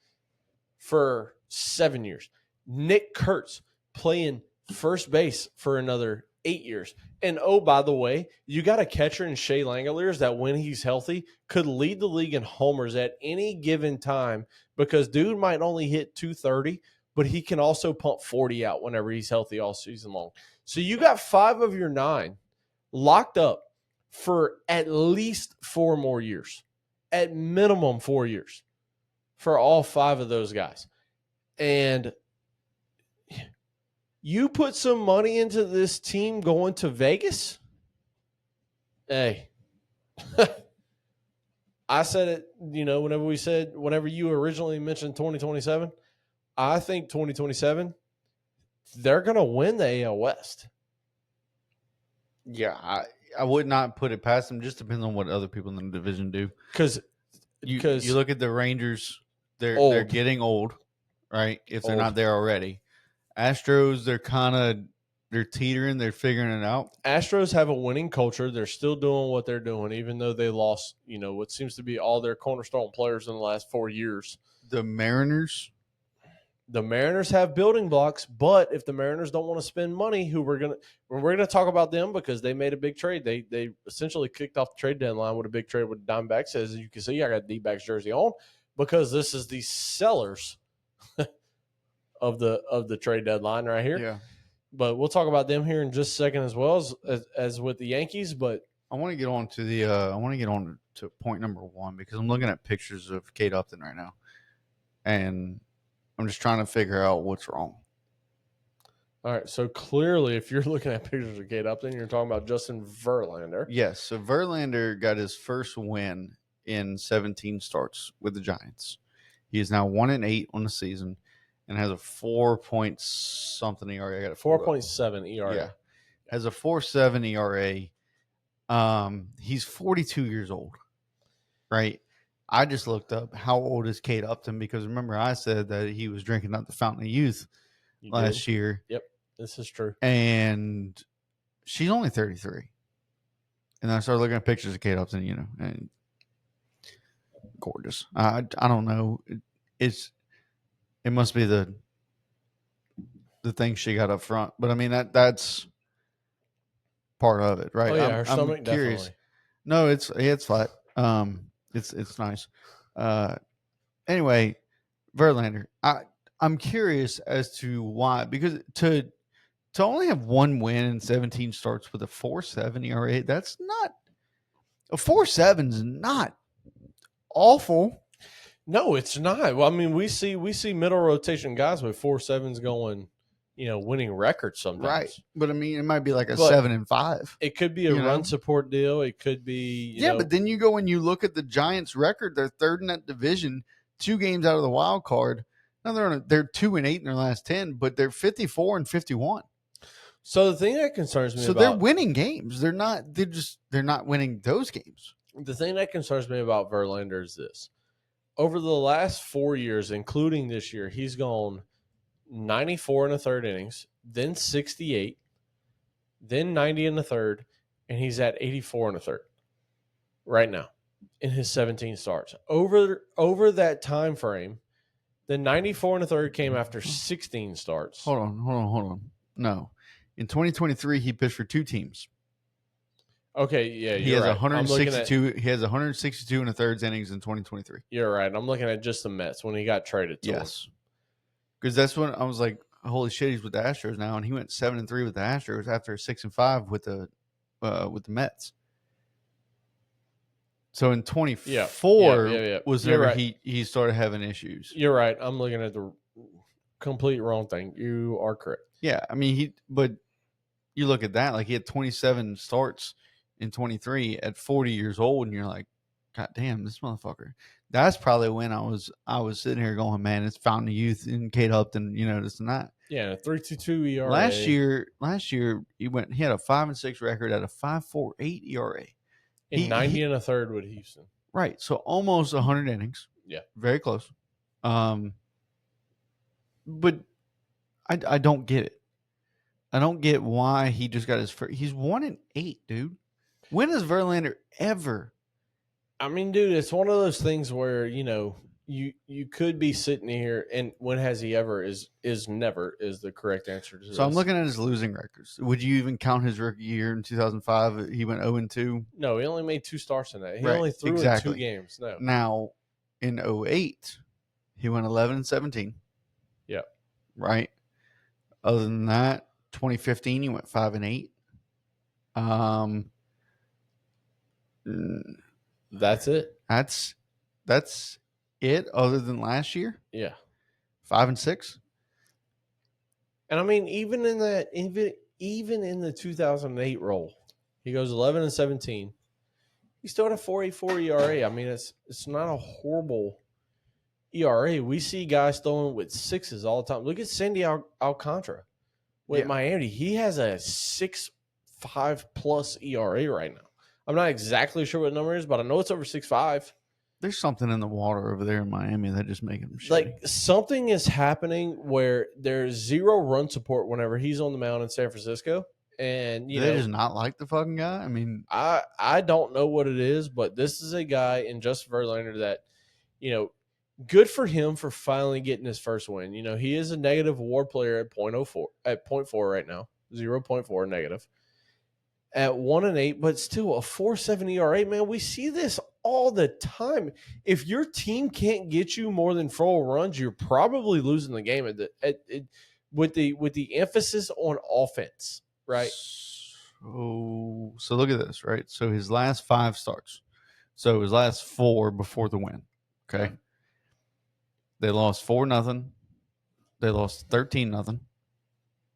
for 7 years. Nick Kurtz playing first base for another 8 years. And oh, by the way, you got a catcher in Shea Langoliers that when he's healthy could lead the league in homers at any given time because dude might only hit 230, but he can also pump 40 out whenever he's healthy all season long. So you got 5 of your 9 locked up for at least 4 more years. At minimum 4 years for all 5 of those guys. And you put some money into this team going to Vegas? Hey, I said it, whenever you originally mentioned 2027, I think 2027, they're going to win the AL West. Yeah, I would not put it past them. Just depends on what other people in the division do. Because you look at the Rangers, they're getting old, right? If they're not there already. Astros, they're teetering, they're figuring it out. Astros have a winning culture. They're still doing what they're doing, even though they lost, what seems to be all their cornerstone players in the last 4 years. The Mariners have building blocks, but if the Mariners don't want to spend money, we're gonna talk about them because they made a big trade. They essentially kicked off the trade deadline with a big trade with Diamondbacks. As you can see, I got D-backs jersey on because this is the sellers of the trade deadline right here. Yeah. But we'll talk about them here in just a second as well as with the Yankees. But I want to get on to point number 1 because I'm looking at pictures of Kate Upton right now, and I'm just trying to figure out what's wrong. All right, so clearly, if you're looking at pictures of Kate Upton, you're talking about Justin Verlander. Yes, so Verlander got his first win in 17 starts with the Giants. He is now 1-8 on the season and has a 4-point-something ERA. I got a 4.7 ERA. Yeah, has a 4.7 ERA. He's 42 years old, right? I just looked up how old is Kate Upton because remember I said that he was drinking out the fountain of youth last year. Yep, this is true. And she's only 33. And then I started looking at pictures of Kate Upton, and gorgeous. I don't know. It must be the thing she got up front, but I mean that's part of it, right? Oh yeah, her stomach curious. Definitely. No, it's flat. It's nice. Anyway, Verlander. I'm curious as to why, because to only have 1 win in 17 starts with a 4.7 ERA, that's not a 4.7 is not awful. No, it's not. Well, I mean, we see middle rotation guys with 4.7s going, winning records sometimes. Right. But I mean, it might be like a 7-5. It could be a run support deal. It could be, but then you go and you look at the Giants' record. They're 3rd in that division, 2 games out of the wild card. Now they're 2-8 in their last 10, but they're 54 and 51. So the thing that concerns me they're winning games. They're not winning those games. The thing that concerns me about Verlander is this. Over the last 4 years, including this year, he's gone 94 in the 3rd innings, then 68, then 90 in the 3rd, and he's at 84 and a third right now in his 17 starts. Over that time frame, the 94 and a third came after 16 starts. Hold on. No. In 2023, he pitched for 2 teams. Okay, yeah, He you're has right. 162. He has 162 and a thirds innings in 2023. You're right. I'm looking at just the Mets when he got traded to them. Because that's when I was like, "Holy shit, he's with the Astros now," and he went 7-3 with the Astros after 6-5 with the Mets. So in 24 was whenever he started having issues. You're right. I'm looking at the complete wrong thing. You are correct. Yeah, I mean but you look at that, like he had 27 starts in 23 at 40 years old, and you're like, God damn, this motherfucker. That's probably when I was sitting here going, man, it's Fountain of Youth in Kate Upton, this and that. Yeah, a 3.22 ERA. Last year he had a 5-6 record at a 5.48 ERA. In 90 and a third with Houston. Right. So almost 100 innings. Yeah. Very close. But I don't get it. I don't get why he just got his first. He's 1-8, dude. When has Verlander ever? I mean, dude, it's one of those things where, you could be sitting here, and when has he ever is never is the correct answer to this. So I'm looking at his losing records. Would you even count his rookie year in 2005? He went 0-2. No, he only made 2 starts in that. He only threw in 2 games. No. Now, in 08, he went 11-17. Yeah. Right. Other than that, 2015 he went 5-8. That's it. That's it. Other than last year, yeah, 5-6. And I mean, even in the 2008 role, he goes 11-17. He still had a 4.84 ERA. I mean, it's not a horrible ERA. We see guys throwing with 6s all the time. Look at Sandy Alcantara with Miami. He has a 6.5 plus ERA right now. I'm not exactly sure what the number is, but I know it's over 6.5. There's something in the water over there in Miami that just making him shitty. Like, something is happening where there's 0 run support whenever he's on the mound in San Francisco. And they just not like the fucking guy? I mean, I don't know what it is, but this is a guy in Justin Verlander that, good for him for finally getting his first win. He is a negative WAR player at 0.4 right now, 0.4 negative. At 1-8, but still a 4.7 ERA, man. We see this all the time. If your team can't get you more than 4 runs, you're probably losing the game with the emphasis on offense, right? So look at this, right? So his last 5 starts. So his last 4 before the win. Okay. They lost 4-0. They lost 13-0.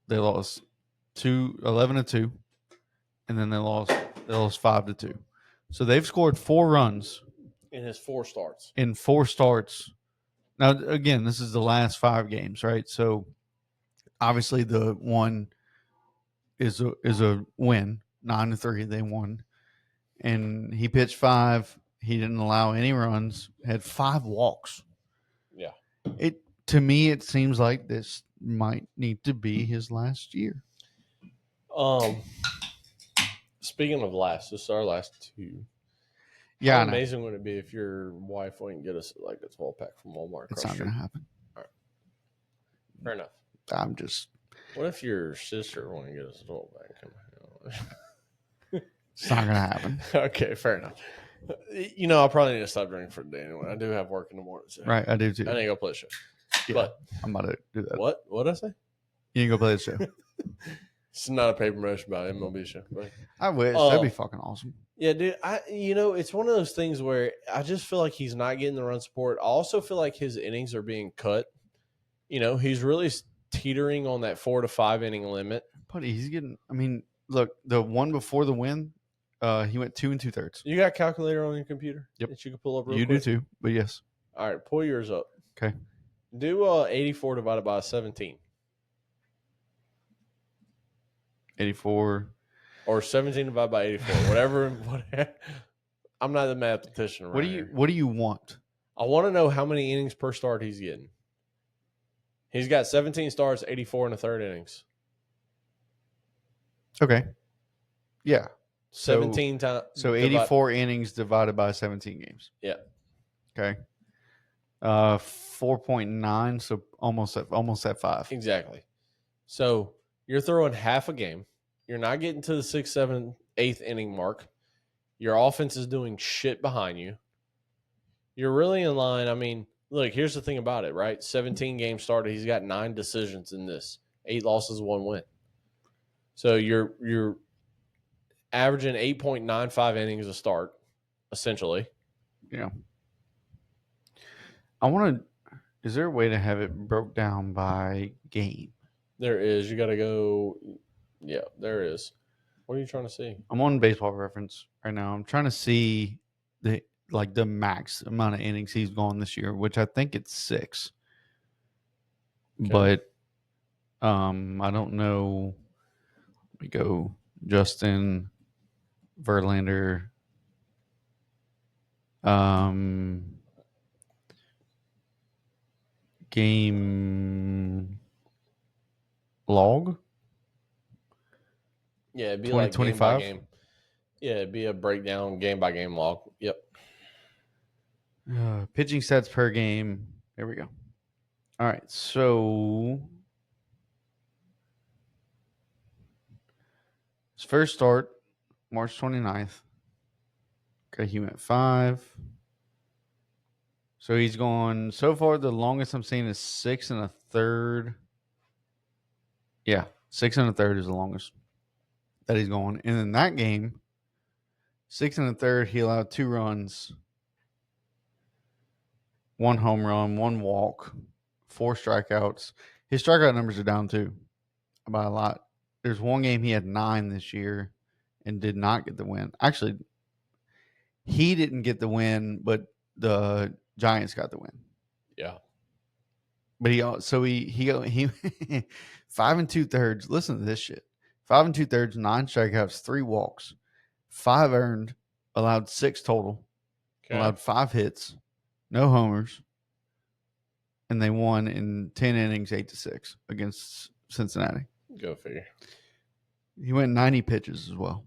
They lost 11-2. And then they lost 5-2. So they've scored 4 runs in his 4 starts. In 4 starts. Now, again, this is the last 5 games, right? So obviously the one is a win, 9-3. They won, and he pitched 5. He didn't allow any runs. Had 5 walks. Yeah. To me, it seems like this might need to be his last year. Speaking of last, this is our last 2. Yeah, how amazing would it be if your wife wouldn't get us like a 12-pack from Walmart? It's not going to happen. All right. Fair enough. What if your sister wouldn't get us a 12-pack? It's not going to happen. Okay, fair enough. I'll probably need to stop drinking for the day anyway. I do have work in the morning. So right, I do too. I need to go play the show. Yeah, but I'm about to do that. What did I say? You need to go play the show. It's not a paper motion about MLB show. But, I wish. That'd be fucking awesome. Yeah, dude. It's one of those things where I just feel like he's not getting the run support. I also feel like his innings are being cut. He's really teetering on that 4 to 5 inning limit. But he's getting. I mean, look, the one before the win, he went 2 2/3. You got a calculator on your computer? Yep. That you can pull up real quick? You do too, but yes. All right, pull yours up. Okay. Do 84 divided by 17. 84. Or 17 divided by 84. Whatever. I'm not the mathematician. What do you want? I want to know how many innings per start he's getting. He's got 17 starts, 84 in the third innings. Okay. Yeah. 17 times. So 84 innings divided by 17 games. Yeah. Okay. 4.9, so almost at 5. Exactly. So you're throwing half a game. You're not getting to the 6th, 7th, 8th inning mark. Your offense is doing shit behind you. You're really in line. I mean, look, here's the thing about it, right? 17 games started. He's got 9 decisions in this. 8 losses, 1 win. So you're averaging 8.95 innings a start, essentially. Yeah. Is there a way to have it broke down by game? There is. You got to go. Yeah, there is. What are you trying to see? I'm on Baseball Reference right now. I'm trying to see the max amount of innings he's gone this year, which I think it's 6. Okay. But I don't know. We go Justin Verlander. Game log. Yeah, it'd be like game 2025? by game. Yeah, it'd be a breakdown game by game log. Yep. Pitching stats per game. There we go. All right. So his first start, March 29th. Okay, he went 5. So he's gone so far. The longest I'm seeing is 6 1/3. Yeah, 6 1/3 is the longest that he's gone. And in that game, 6 1/3, he allowed 2 runs, 1 home run, 1 walk, 4 strikeouts. His strikeout numbers are down too by a lot. There's one game he had 9 this year and did not get the win. Actually, he didn't get the win, but the Giants got the win. Yeah. But he 5 2/3. Listen to this shit. 5 2/3, 9 strikeouts, 3 walks, 5 earned, allowed 6 total, allowed 5 hits, no homers, and they won in 10 innings, 8-6 against Cincinnati. Go figure. He went 90 pitches as well.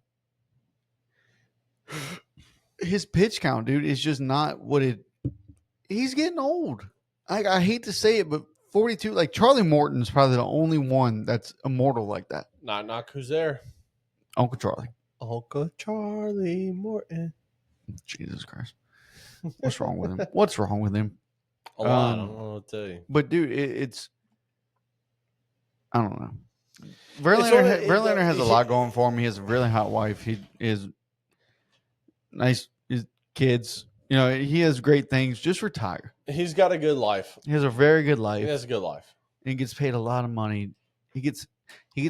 His pitch count, dude, is just not what it. He's getting old. I hate to say it, but 42. Like Charlie Morton's probably the only one that's immortal like that. Knock. Who's there? Uncle Charlie. Uncle Charlie Morton. Jesus Christ. What's wrong with him? What's wrong with him? A lot. I don't know what to tell you. But dude, it's I don't know. Verlander has a lot going for him. He has a really hot wife. He is nice. His kids. You know, he has great things. Just retire. He's got a good life. He has a very good life. He has a good life. And he gets paid a lot of money. He gets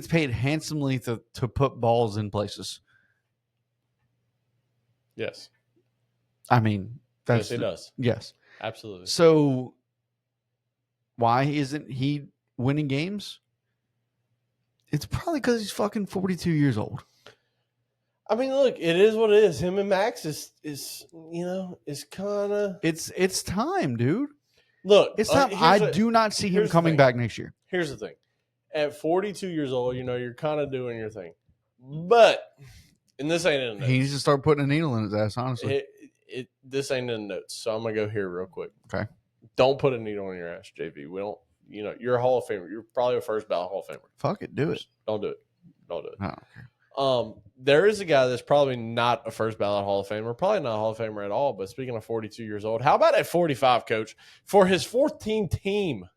paid handsomely to put balls in places. Yes. I mean, yes, he does. Yes. Absolutely. So why isn't he winning games? It's probably because he's fucking 42 years old. I mean, look, it is what it is. Him and Max is kind of. It's time, dude. Look, it's time. I do not see him coming back next year. Here's the thing: at 42 years old, you're kind of doing your thing, but and this ain't in the notes. He needs to start putting a needle in his ass. Honestly, this ain't in the notes, so I'm gonna go here real quick. Okay. Don't put a needle in your ass, JV. We don't. You're a Hall of Famer. You're probably a first ballot Hall of Famer. Fuck it, do it. Don't do it. Don't do it. I don't care. There is a guy that's probably not a first ballot Hall of Famer, probably not a Hall of Famer at all. But speaking of 42 years old, how about at 45, Coach, for his 14th team?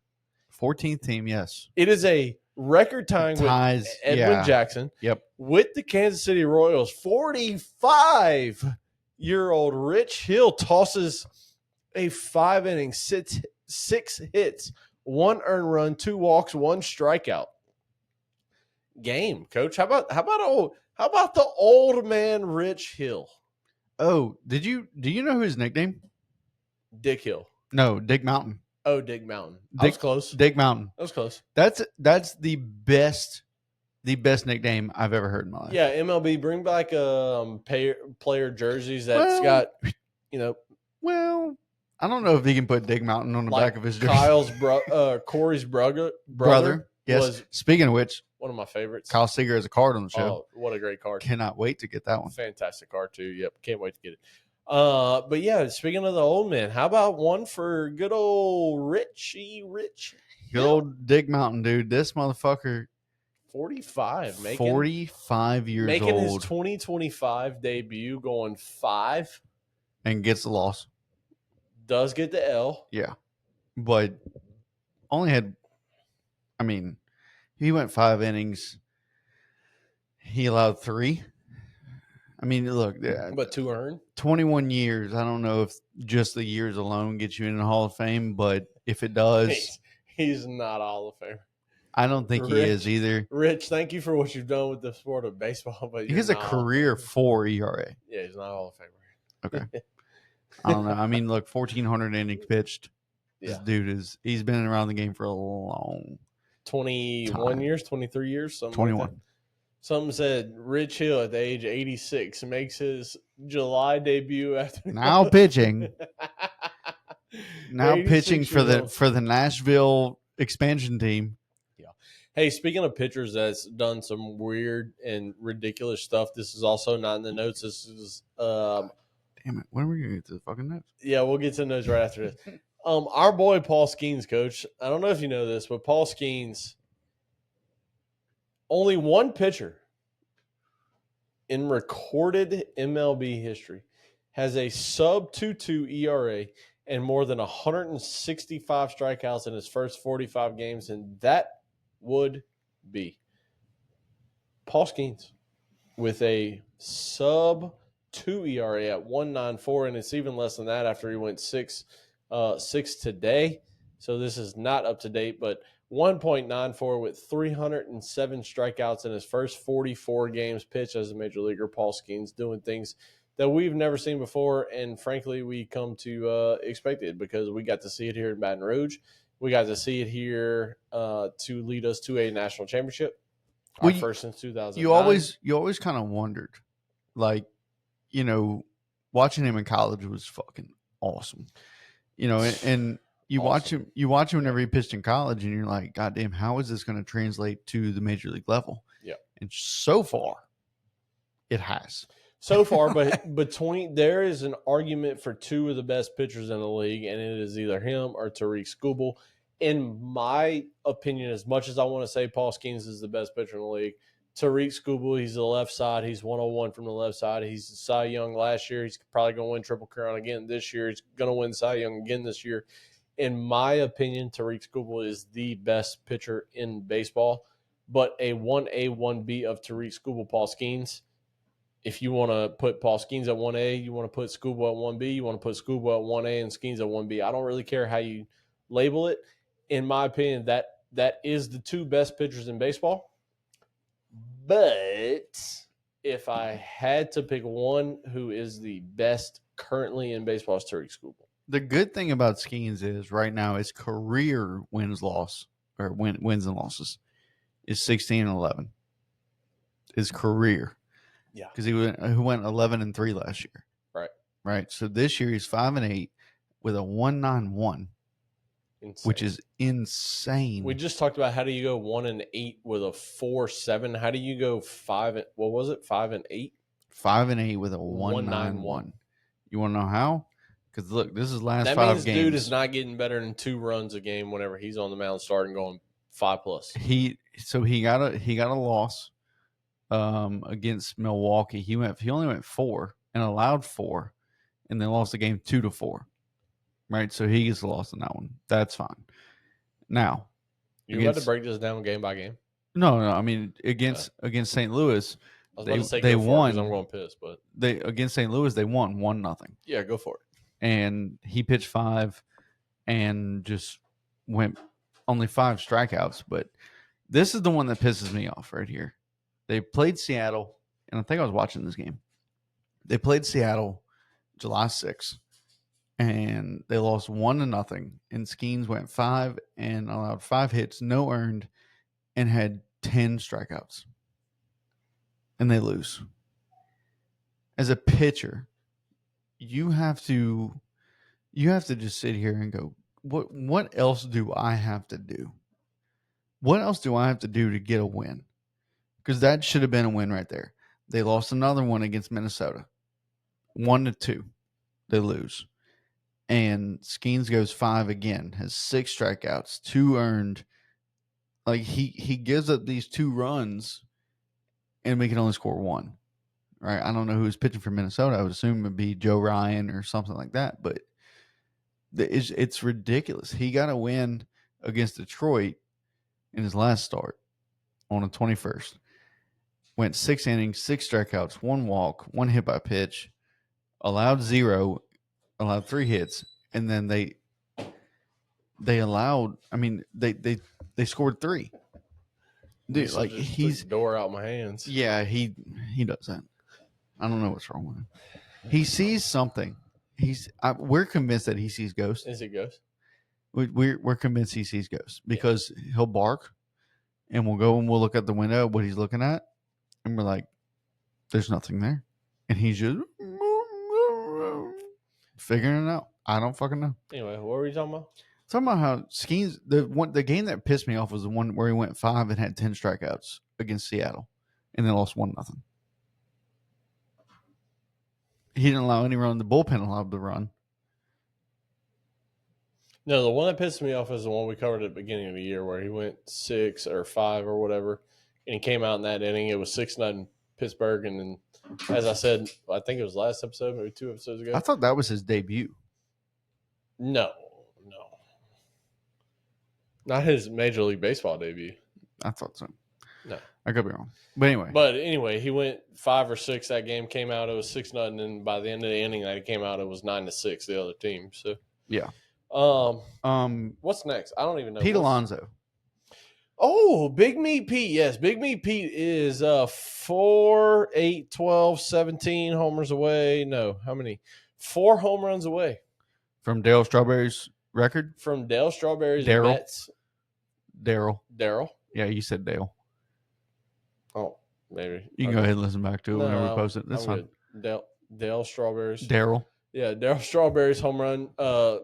14th team, yes. It is a record tying with Edwin Jackson. Yep. With the Kansas City Royals. 45-year-old Rich Hill tosses a 5-inning, 6 hits, 1 earned run, 2 walks, 1 strikeout game, Coach. How about the old man Rich Hill? Oh, do you know his nickname? Dick Hill. No, Dick Mountain. Oh, Dick Mountain. That was close. Dick Mountain. That was close. That's the best nickname I've ever heard in my life. Yeah, MLB, bring back player jerseys that's got, Well, I don't know if he can put Dick Mountain on the back of his jersey. Corey's brother. Yes. Speaking of which, One of my favorites. Kyle Seager has a card on the show. Oh, what a great card. Cannot wait to get that one. Fantastic card, too. Yep, can't wait to get it. But, yeah, speaking of the old men, how about one for good old Richie Rich? Good old Dig Mountain, dude. This motherfucker, 45. 45 years making old. Making his 2025 debut, going 5. And gets the loss. Does get the L. Yeah. But only had, I mean, he went 5 innings. He allowed 3. I mean, look. But 2 earned. 21 years. I don't know if just the years alone gets you in the Hall of Fame, but if it does. He's not a Hall of Famer. I don't think he is either. Rich, thank you for what you've done with the sport of baseball. But he has a career 4 ERA. Yeah, he's not a Hall of Famer. Okay. I don't know. I mean, look, 1,400 innings pitched. This dude he's been around the game for a long 21 time. years, 23 years, something 21. like that. Something said Rich Hill at the age of 86 makes his July debut after now pitching. Now pitching for the Nashville expansion team. Yeah. Hey, speaking of pitchers that's done some weird and ridiculous stuff, this is also not in the notes. This is damn it. When are we gonna get to the fucking notes? Yeah, we'll get to the notes right after this. Our boy Paul Skeens, coach. I don't know if you know this, but Paul Skeens, only one pitcher in recorded MLB history has a sub 2.2 ERA and more than 165 strikeouts in his first 45 games, and that would be Paul Skeens with a sub 2 ERA at 1.94, and it's even less than that after he went 6 today. So this is not up to date, but 1.94 with 307 strikeouts in his first 44 games pitched as a major leaguer. Paul Skeens doing things that we've never seen before, and frankly, we come to expect it because we got to see it here in Baton Rouge. We got to see it here to lead us to a national championship, our first since 2009. You always kind of wondered, like, you know, watching him in college was fucking awesome. You know, and you awesome. watch him whenever he pitched in college, and you're like, God damn, how is this going to translate to the major league level? Yeah. And so far, it has. So far, but there is an argument for 2 of the best pitchers in the league, and it is either him or Tariq Skubal. In my opinion, as much as I want to say Paul Skeens is the best pitcher in the league, Tariq Skubal, he's the left side. He's 101 from the left side. He's Cy Young last year. He's probably going to win Triple Crown again this year. He's going to win Cy Young again this year. In my opinion, Tariq Skubal is the best pitcher in baseball. But a 1A, 1B of Tariq Skubal, Paul Skeens. If you want to put Paul Skeens at 1A, you want to put Skubal at 1B, you want to put Skubal at 1A and Skeens at 1B. I don't really care how you label it. In my opinion, that is the 2 best pitchers in baseball. But if I had to pick one who is the best currently in baseball, it's Tariq Skubal. The good thing about Skeens is right now his career wins and losses is 16-11. His career. Yeah. Because he went 11-3 last year. Right. So this year he's 5-8 with a 1.91. Insane. Which is insane. We just talked about how do you go 1-8 with a 4.7. How do you go 5? What was it? 5-8. 5-8 with a 1.91. You want to know how? Because look, this is last 5 games. That means dude is not getting better than 2 runs a game whenever he's on the mound starting going 5+. He got a loss against Milwaukee. He only went 4 and allowed 4, and they lost the game 2-4. Right, so he gets lost in that one. That's fine. Now, you got to break this down game by game. No. I mean, against St. Louis, I was about to say they won. I'm going piss, but against St. Louis they won 1-0. Yeah, go for it. And he pitched 5 and just went only 5 strikeouts. But this is the one that pisses me off right here. They played Seattle, and I think I was watching this game. They played Seattle July 6th. And they lost 1-0. And Skeens went 5 and allowed 5 hits, no earned, and had 10 strikeouts. And they lose. As a pitcher, you have to just sit here and go, what else do I have to do what else do I have to do to get a win? Because that should have been a win right there. They lost another one against Minnesota. 1-2. They lose. And Skeens goes 5 again, has 6 strikeouts, 2 earned. Like he gives up these 2 runs and we can only score 1. Right? I don't know who's pitching for Minnesota. I would assume it'd be Joe Ryan or something like that, but it's ridiculous. He got a win against Detroit in his last start on the 21st. Went 6 innings, 6 strikeouts, 1 walk, 1 hit by pitch, allowed 0, allowed 3 hits, and then they allowed. I mean, they scored 3. Dude, like he's took the door out my hands. Yeah, he does that. I don't know what's wrong with him. He sees something. We're convinced that he sees ghosts. Is it ghosts? We're convinced he sees ghosts because he'll bark, and we'll go and we'll look at the window of what he's looking at, and we're like, "There's nothing there," and he's just figuring it out. I don't fucking know. Anyway, what were you talking about? Talking about how Skeens, the game that pissed me off was the one where he went 5 and had 10 strikeouts against Seattle, and then lost 1-0. He didn't allow any run. The bullpen allowed the run. No, the one that pissed me off is the one we covered at the beginning of the year where he went 6 or 5 or whatever, and he came out in that inning. It was 6-0 Pittsburgh, and then, as I said, I think it was last episode, maybe 2 episodes ago. I thought that was his debut. No. Not his Major League Baseball debut. I thought so. No. I could be wrong. But anyway, he went 5 or 6 that game, came out, it was 6-0, and by the end of the inning that he came out, it was 9-6, the other team. So yeah. What's next? I don't even know. Pete Alonso. Oh, Big Meat Pete. Yes, Big Meat Pete is 4, 8, 12, 17 homers away. No, how many? 4 home runs away. From Darryl Strawberry's record? From Dale Strawberry's Mets. Daryl. Yeah, you said Dale. Oh, maybe. You can go ahead and listen back to it whenever we post it. That's fine. Dale Strawberry's. Daryl. Yeah, Darryl Strawberry's home run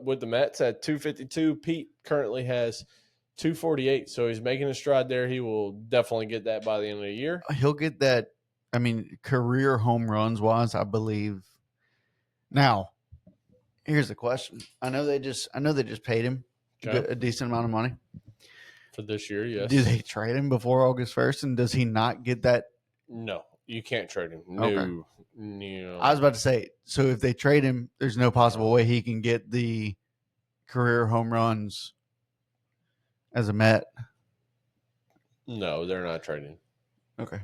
with the Mets at 252. Pete currently has 248, so he's making a stride there. He will definitely get that by the end of the year. He'll get that. I mean, career home runs wise, I believe. Now, here's the question. I know they just paid him a decent amount of money for this year. Yes. Do they trade him before August 1st, and does he not get that? No, you can't trade him. No. Okay. No. I was about to say, so if they trade him, there's no possible way he can get the career home runs as a Met. No, they're not trading. Okay.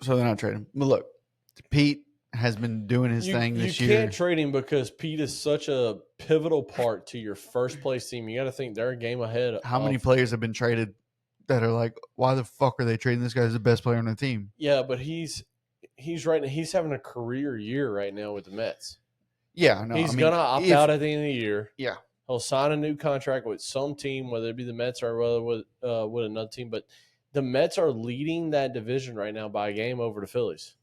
So they're not trading. But look, Pete has been doing his thing this year. You can't trade him because Pete is such a pivotal part to your first place team. You got to think they're a game ahead. How many players have been traded that are like, why the fuck are they trading this guy as the best player on the team? Yeah, but he's having a career year right now with the Mets. Yeah, no, he's gonna opt out at the end of the year. Yeah, he'll sign a new contract with some team, whether it be the Mets or whether with another team. But the Mets are leading that division right now by a game over the Phillies.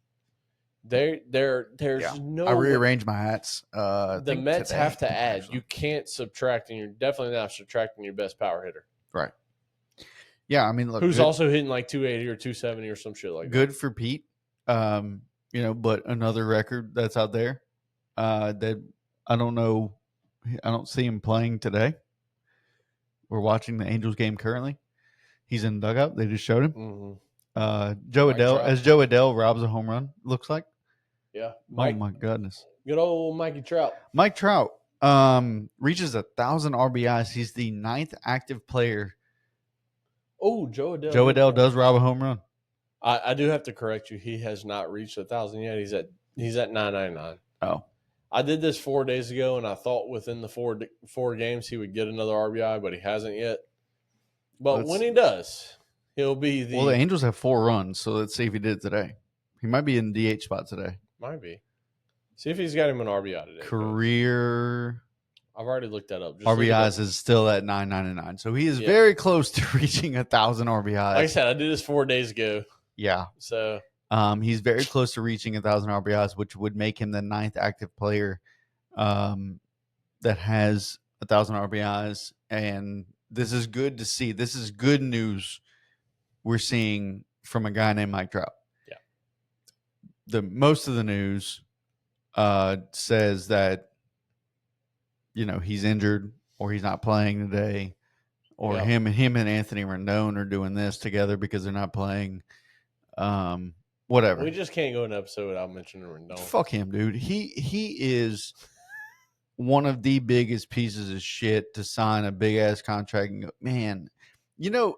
There's no. I rearranged my hats. The Mets have to add. Actually. You can't subtract, and you're definitely not subtracting your best power hitter. Right. Yeah, I mean, look, who's also hitting like 280 or 270 or some shit like that. Good for Pete. But another record that's out there that I don't know. I don't see him playing today. We're watching the Angels game currently. He's in the dugout. They just showed him. Mm-hmm. Joe Adele robs a home run, looks like. Yeah. Oh, my goodness. Good old Mikey Trout. Mike Trout reaches 1,000 RBIs. He's the 9th active player. Oh, Joe Adele. Joe Adele does rob a home run. I do have to correct you. He has not reached 1,000 yet. He's at 999. Oh. I did this 4 days ago, and I thought within the four games he would get another RBI, but he hasn't yet. But when he does, he'll be the... Well, the Angels have 4 runs, so let's see if he did it today. He might be in the DH spot today. Might be. See if he's got him an RBI today. Career... I've already looked that up. RBIs is still at 999. So he is very close to reaching 1,000 RBIs. Like I said, I did this 4 days ago. Yeah. So he's very close to reaching 1,000 RBIs, which would make him the 9th active player that has 1,000 RBIs. And this is good to see. This is good news we're seeing from a guy named Mike Trout. Yeah. Most of the news says that, he's injured or he's not playing today, or him and Anthony Rendon are doing this together because they're not playing. Whatever. We just can't go an episode without mentioning Rendon. Fuck him, dude. He is one of the biggest pieces of shit to sign a big ass contract. And man,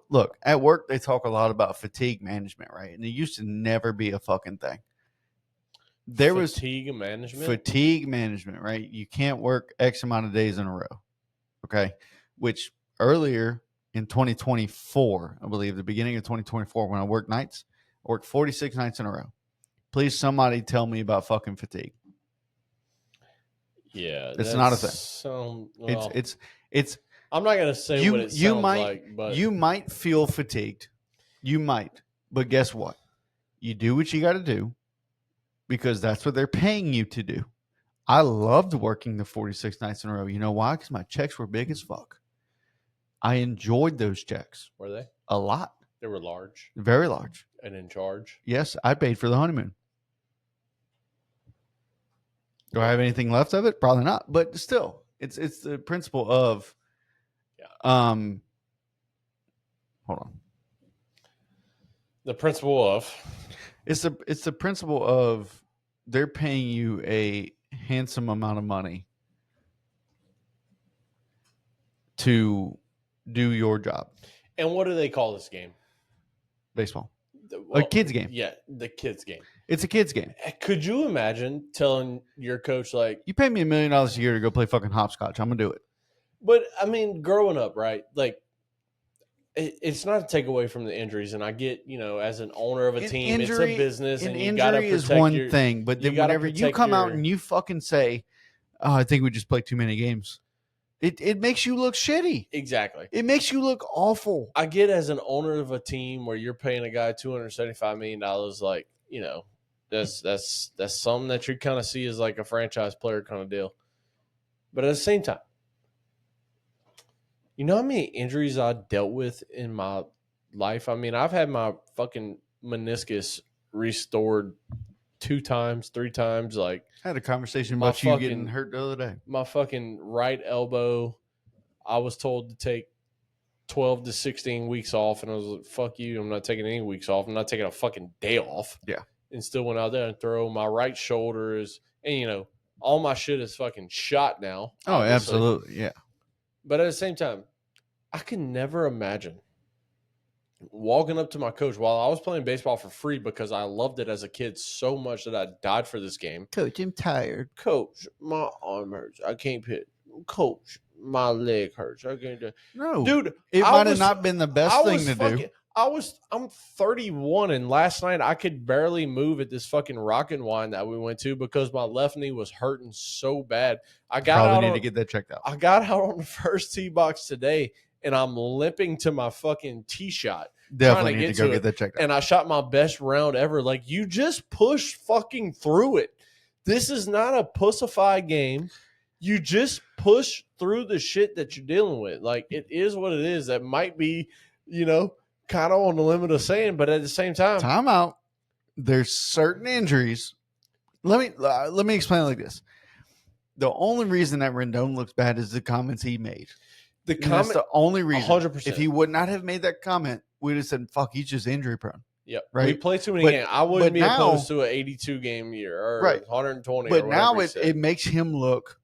look, at work they talk a lot about fatigue management, right? And it used to never be a fucking thing. There was fatigue management, right? You can't work X amount of days in a row. Okay. Which earlier in 2024, I believe the beginning of 2024, when I worked nights, I worked 46 nights in a row. Please, somebody tell me about fucking fatigue. Yeah. It's not a thing. It's I'm not going to say what it sounds like, but you might feel fatigued. You might. But guess what? You do what you got to do because that's what they're paying you to do. I loved working the 46 nights in a row. You know why? Because my checks were big as fuck. I enjoyed those checks. Were they? A lot. They were large. Very large. And in charge? Yes, I paid for the honeymoon. Do I have anything left of it? Probably not. But still, it's the principle of hold on. The principle of it's the principle of they're paying you a handsome amount of money to do your job. And what do they call this game? Baseball. A kid's game. Yeah, the kids game. It's a kid's game. Could you imagine telling your coach, like, you pay me $1 million a year to go play fucking hopscotch, I'm gonna do it. But I mean, growing up, right? Like, it's not to take away from the injuries, and I get, as an owner of a team, it's a business, and you got to protect is one thing. But then whenever you come out and you fucking say, "Oh, I think we just played too many games," it makes you look shitty. Exactly. It makes you look awful. I get as an owner of a team where you're paying a guy $275 million, like, that's something that you kind of see as like a franchise player kind of deal. But at the same time, you know how many injuries I dealt with in my life? I mean, I've had my fucking meniscus restored 2 times, 3 times. Like, I had a conversation about you getting hurt the other day. My fucking right elbow, I was told to take 12 to 16 weeks off, and I was like, fuck you, I'm not taking any weeks off. I'm not taking a fucking day off. Yeah. And still went out there and throw. My right shoulder is, and all my shit is fucking shot now. Oh, obviously. Absolutely, yeah. But at the same time, I can never imagine walking up to my coach while I was playing baseball for free because I loved it as a kid so much that I died for this game. Coach, I'm tired. Coach, my arm hurts. I can't pitch. Coach, my leg hurts. I can't do it. No. Dude, it might have not been the best thing to do. I'm 31, and last night I could barely move at this fucking Rock and Wine that we went to because my left knee was hurting so bad. I probably need to get that checked out. I got out on the first tee box today, and I'm limping to my fucking tee shot. Definitely need to go get that checked out. And I shot my best round ever. Like, you just push fucking through it. This is not a pussified game. You just push through the shit that you're dealing with. Like, it is what it is. That might be, kind of on the limit of saying, but at the same time, time out. There's certain injuries. Let me explain it like this. The only reason that Rendon looks bad is the comments he made. That's the only reason. 100%. If he would not have made that comment, we'd have said, "Fuck, he's just injury prone." Yep. Right. We play too many games. I wouldn't be opposed to an 82 game year or 120. But now it makes him look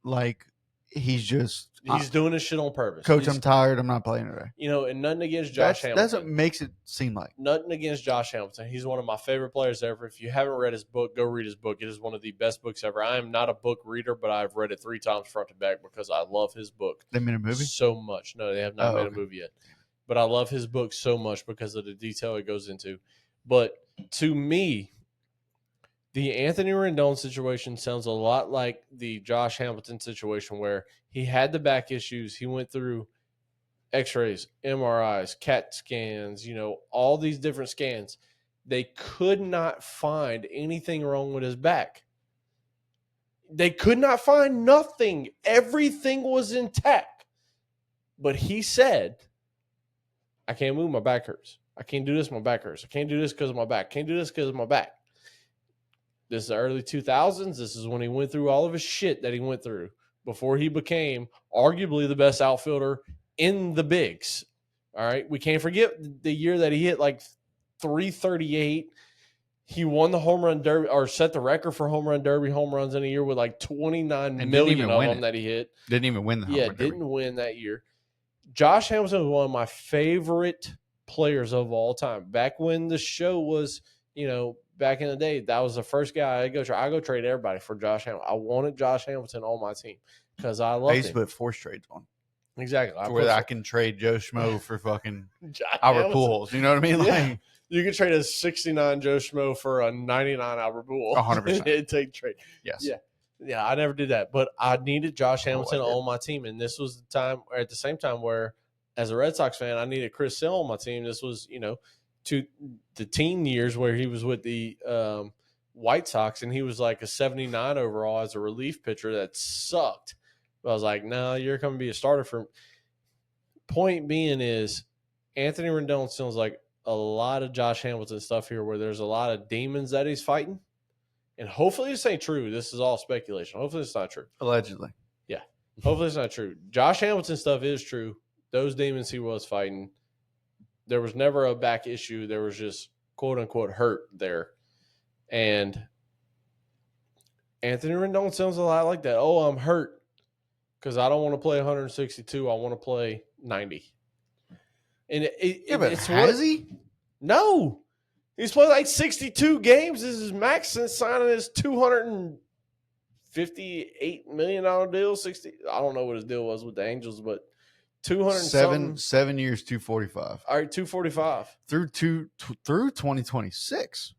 like he's just doing this shit on purpose. Coach, I'm tired. I'm not playing today. And nothing against Josh Hamilton. That's what makes it seem like. Nothing against Josh Hamilton. He's one of my favorite players ever. If you haven't read his book, go read his book. It is one of the best books ever. I am not a book reader, but I've read it 3 times front to back because I love his book. They made a movie? So much. No, they have not made a movie yet. But I love his book so much because of the detail it goes into. But to me, the Anthony Rendon situation sounds a lot like the Josh Hamilton situation where he had the back issues. He went through x-rays, MRIs, CAT scans, all these different scans. They could not find anything wrong with his back. They could not find nothing. Everything was intact. But he said, I can't move, my back hurts. I can't do this, my back hurts. I can't do this because of my back. Can't do this because of my back. This is the early 2000s. This is when he went through all of his shit that he went through before he became arguably the best outfielder in the bigs. All right. We can't forget the year that he hit like 338. He won the home run derby or set the record for home run derby home runs in a year with like 29 million of them that he hit. Didn't even win the home run derby. Didn't win that year. Josh Hamilton was one of my favorite players of all time. Back when the show was, back in the day, that was the first guy I go trade everybody for Josh Hamilton. I wanted Josh Hamilton on my team because I loved him. I used to put force trades on. Exactly. Where I can trade Joe Schmo for fucking Albert Pujols. You know what I mean? Yeah. Like, you could trade a 69 Joe Schmo for a 99 Albert Pujols. 100%. It'd take trade. Yes. Yeah, I never did that. But I needed Josh Hamilton on my team. And this was the time, or at the same time, where as a Red Sox fan, I needed Chris Sale on my team. This was, to the teen years where he was with the White Sox, and he was like a 79 overall as a relief pitcher that sucked. But I was like, no, you're going to be a starter for him. Point being is Anthony Rendon sounds like a lot of Josh Hamilton stuff here where there's a lot of demons that he's fighting. And hopefully this ain't true. This is all speculation. Hopefully it's not true. Allegedly. Yeah. Hopefully it's not true. Josh Hamilton stuff is true. Those demons he was fighting, there was never a back issue. There was just quote unquote hurt there. And Anthony Rendon sounds a lot like that. Oh, I'm hurt because I don't want to play 162. I want to play 90. And has he? No. He's played like 62 games. This is max since signing his $258 million deal. 60. I don't know what his deal was with the Angels, but 7 years, 245. All right, 245 through 2026.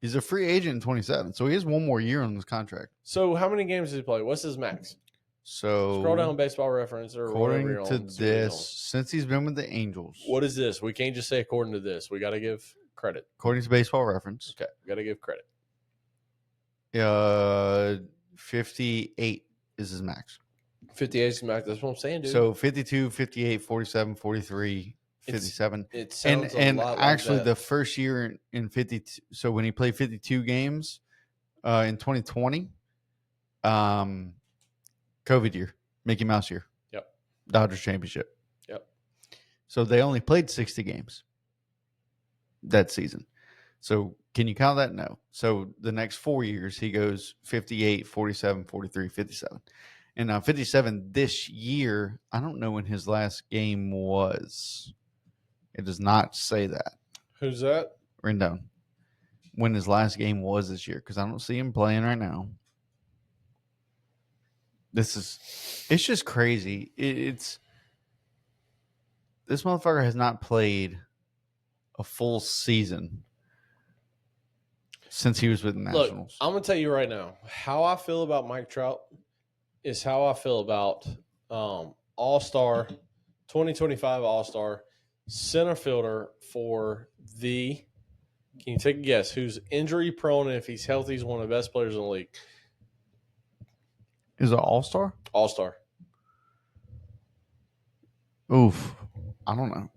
He's a free agent in 27, so he has one more year on this contract. So how many games does he play? What's his max? So scroll down Baseball Reference or according whatever to this, since he's been with the Angels. What is this? We can't just say according to this. We got to give credit. According to Baseball Reference. Okay, got to give credit. 58 is his max. 58 is his max. That's what I'm saying, dude. So 52, 58, 47, 43, 57. It sounds a lot like actually that. The first year in 52, so when he played 52 games in 2020, COVID year, Mickey Mouse year. Yep. Dodgers championship. Yep. So they only played 60 games that season. So can you count that? No. So the next 4 years, he goes 58, 47, 43, 57. And now 57 this year, I don't know when his last game was. It does not say that. Who's that? Rendon. When his last game was this year, because I don't see him playing right now. It's just crazy. This motherfucker has not played a full season since he was with the Nationals. Look, I'm going to tell you right now, how I feel about Mike Trout is how I feel about All-Star, 2025 All-Star, center fielder for can you take a guess, who's injury prone, and if he's healthy, he's one of the best players in the league? Is it All-Star? All-Star. Oof. I don't know.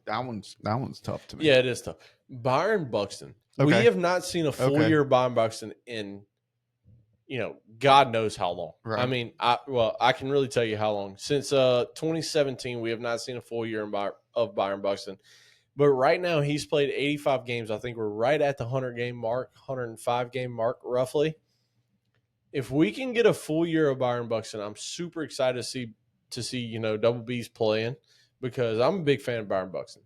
That one's tough to me. Yeah, it is tough. Byron Buxton. Okay. We have not seen a full year of Byron Buxton in, God knows how long. Right. I mean, I can really tell you how long. Since 2017, we have not seen a full year of Byron Buxton. But right now, he's played 85 games. I think we're right at the 100-game mark, 105-game mark, roughly. If we can get a full year of Byron Buxton, I'm super excited to see Double B's playing, because I'm a big fan of Byron Buxton.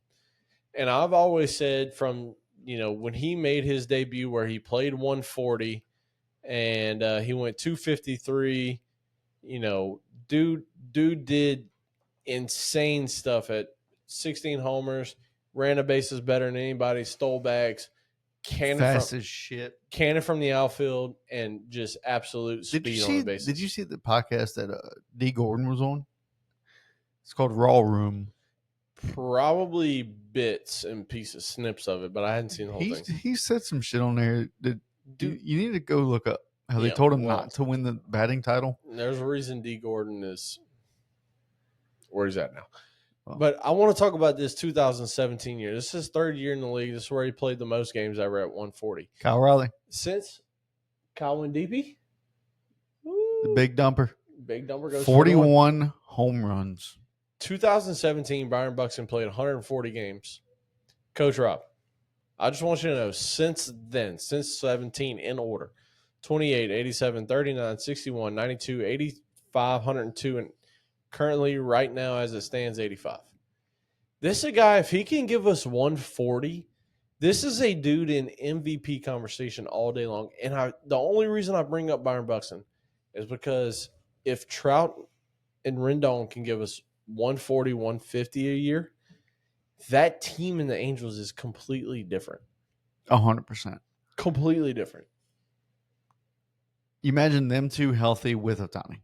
And I've always said from, when he made his debut where he played 140 and he went 253, dude did insane stuff at 16 homers, ran the bases better than anybody, stole bags, fast as shit, cannon from the outfield, and just absolute speed on the bases. Did you see the podcast that D. Gordon was on? It's called Raw Room. Probably bits and pieces, snips of it, but I hadn't seen the whole thing. He said some shit on there. Dude, you need to go look up how they told him not to win the batting title. There's a reason D. Gordon is where he's at now. Well, But I want to talk about this 2017 year. This is his third year in the league. This is where he played the most games ever at 140. Kyle Riley, Since Kyle Wendipe, the big dumper. big number goes 41 home runs. 2017, Byron Buxton played 140 games. Coach Rob, I just want you to know, since then, since 17 in order, 28, 87, 39, 61, 92, 85, 102, and currently right now as it stands, 85. This is a guy, if he can give us 140, this is a dude in MVP conversation all day long. And the only reason I bring up Byron Buxton is because if Trout and Rendon can give us 140, 150 a year, that team in the Angels is completely different. 100%. Completely different. You imagine them two healthy with Ohtani.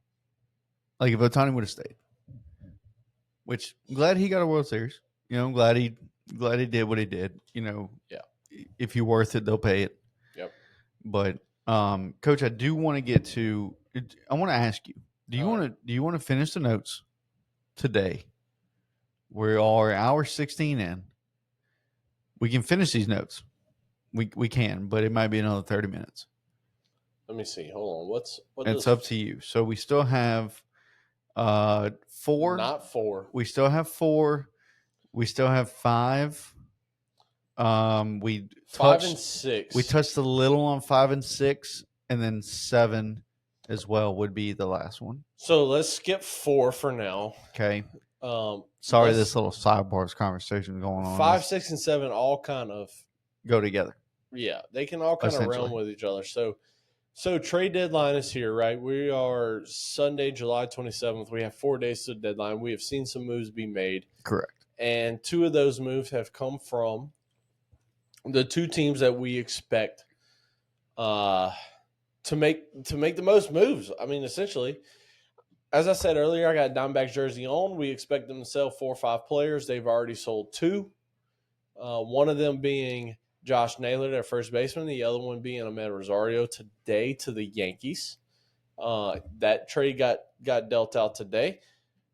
Like if Ohtani would have stayed. Which I'm glad he got a World Series. You know, I'm glad he did what he did. You know, Yeah. If you're worth it, they'll pay it. Yep. But Coach, I do want to get to. I want to ask you. Do you want to finish the notes today? We are hour 16 in. We can finish these notes. We can, but it might be another 30 minutes. Let me see. Hold on. It's up to you. So we still have 4. Not 4. We still have 4. We still have 5. We 5 and 6. We touched a little on 5 and 6, and then 7 as well would be the last one. So let's skip 4 for now. Okay. Sorry, let's- this little sidebars conversation going on. 5, 6, and 7 all kind of go together. Yeah, they can all kind of realm with each other. So trade deadline is here, right? We are Sunday, July 27th. We have 4 days to the deadline. We have seen some moves be made. Correct. And 2 of those moves have come from the 2 teams that we expect to make the most moves. I mean, essentially, as I said earlier, I got Diamondbacks jersey on. We expect them to sell 4 or 5 players. They've already sold 2. One of them being Josh Naylor, their first baseman. The other one being Ahmed Rosario today to the Yankees. That trade got dealt out today.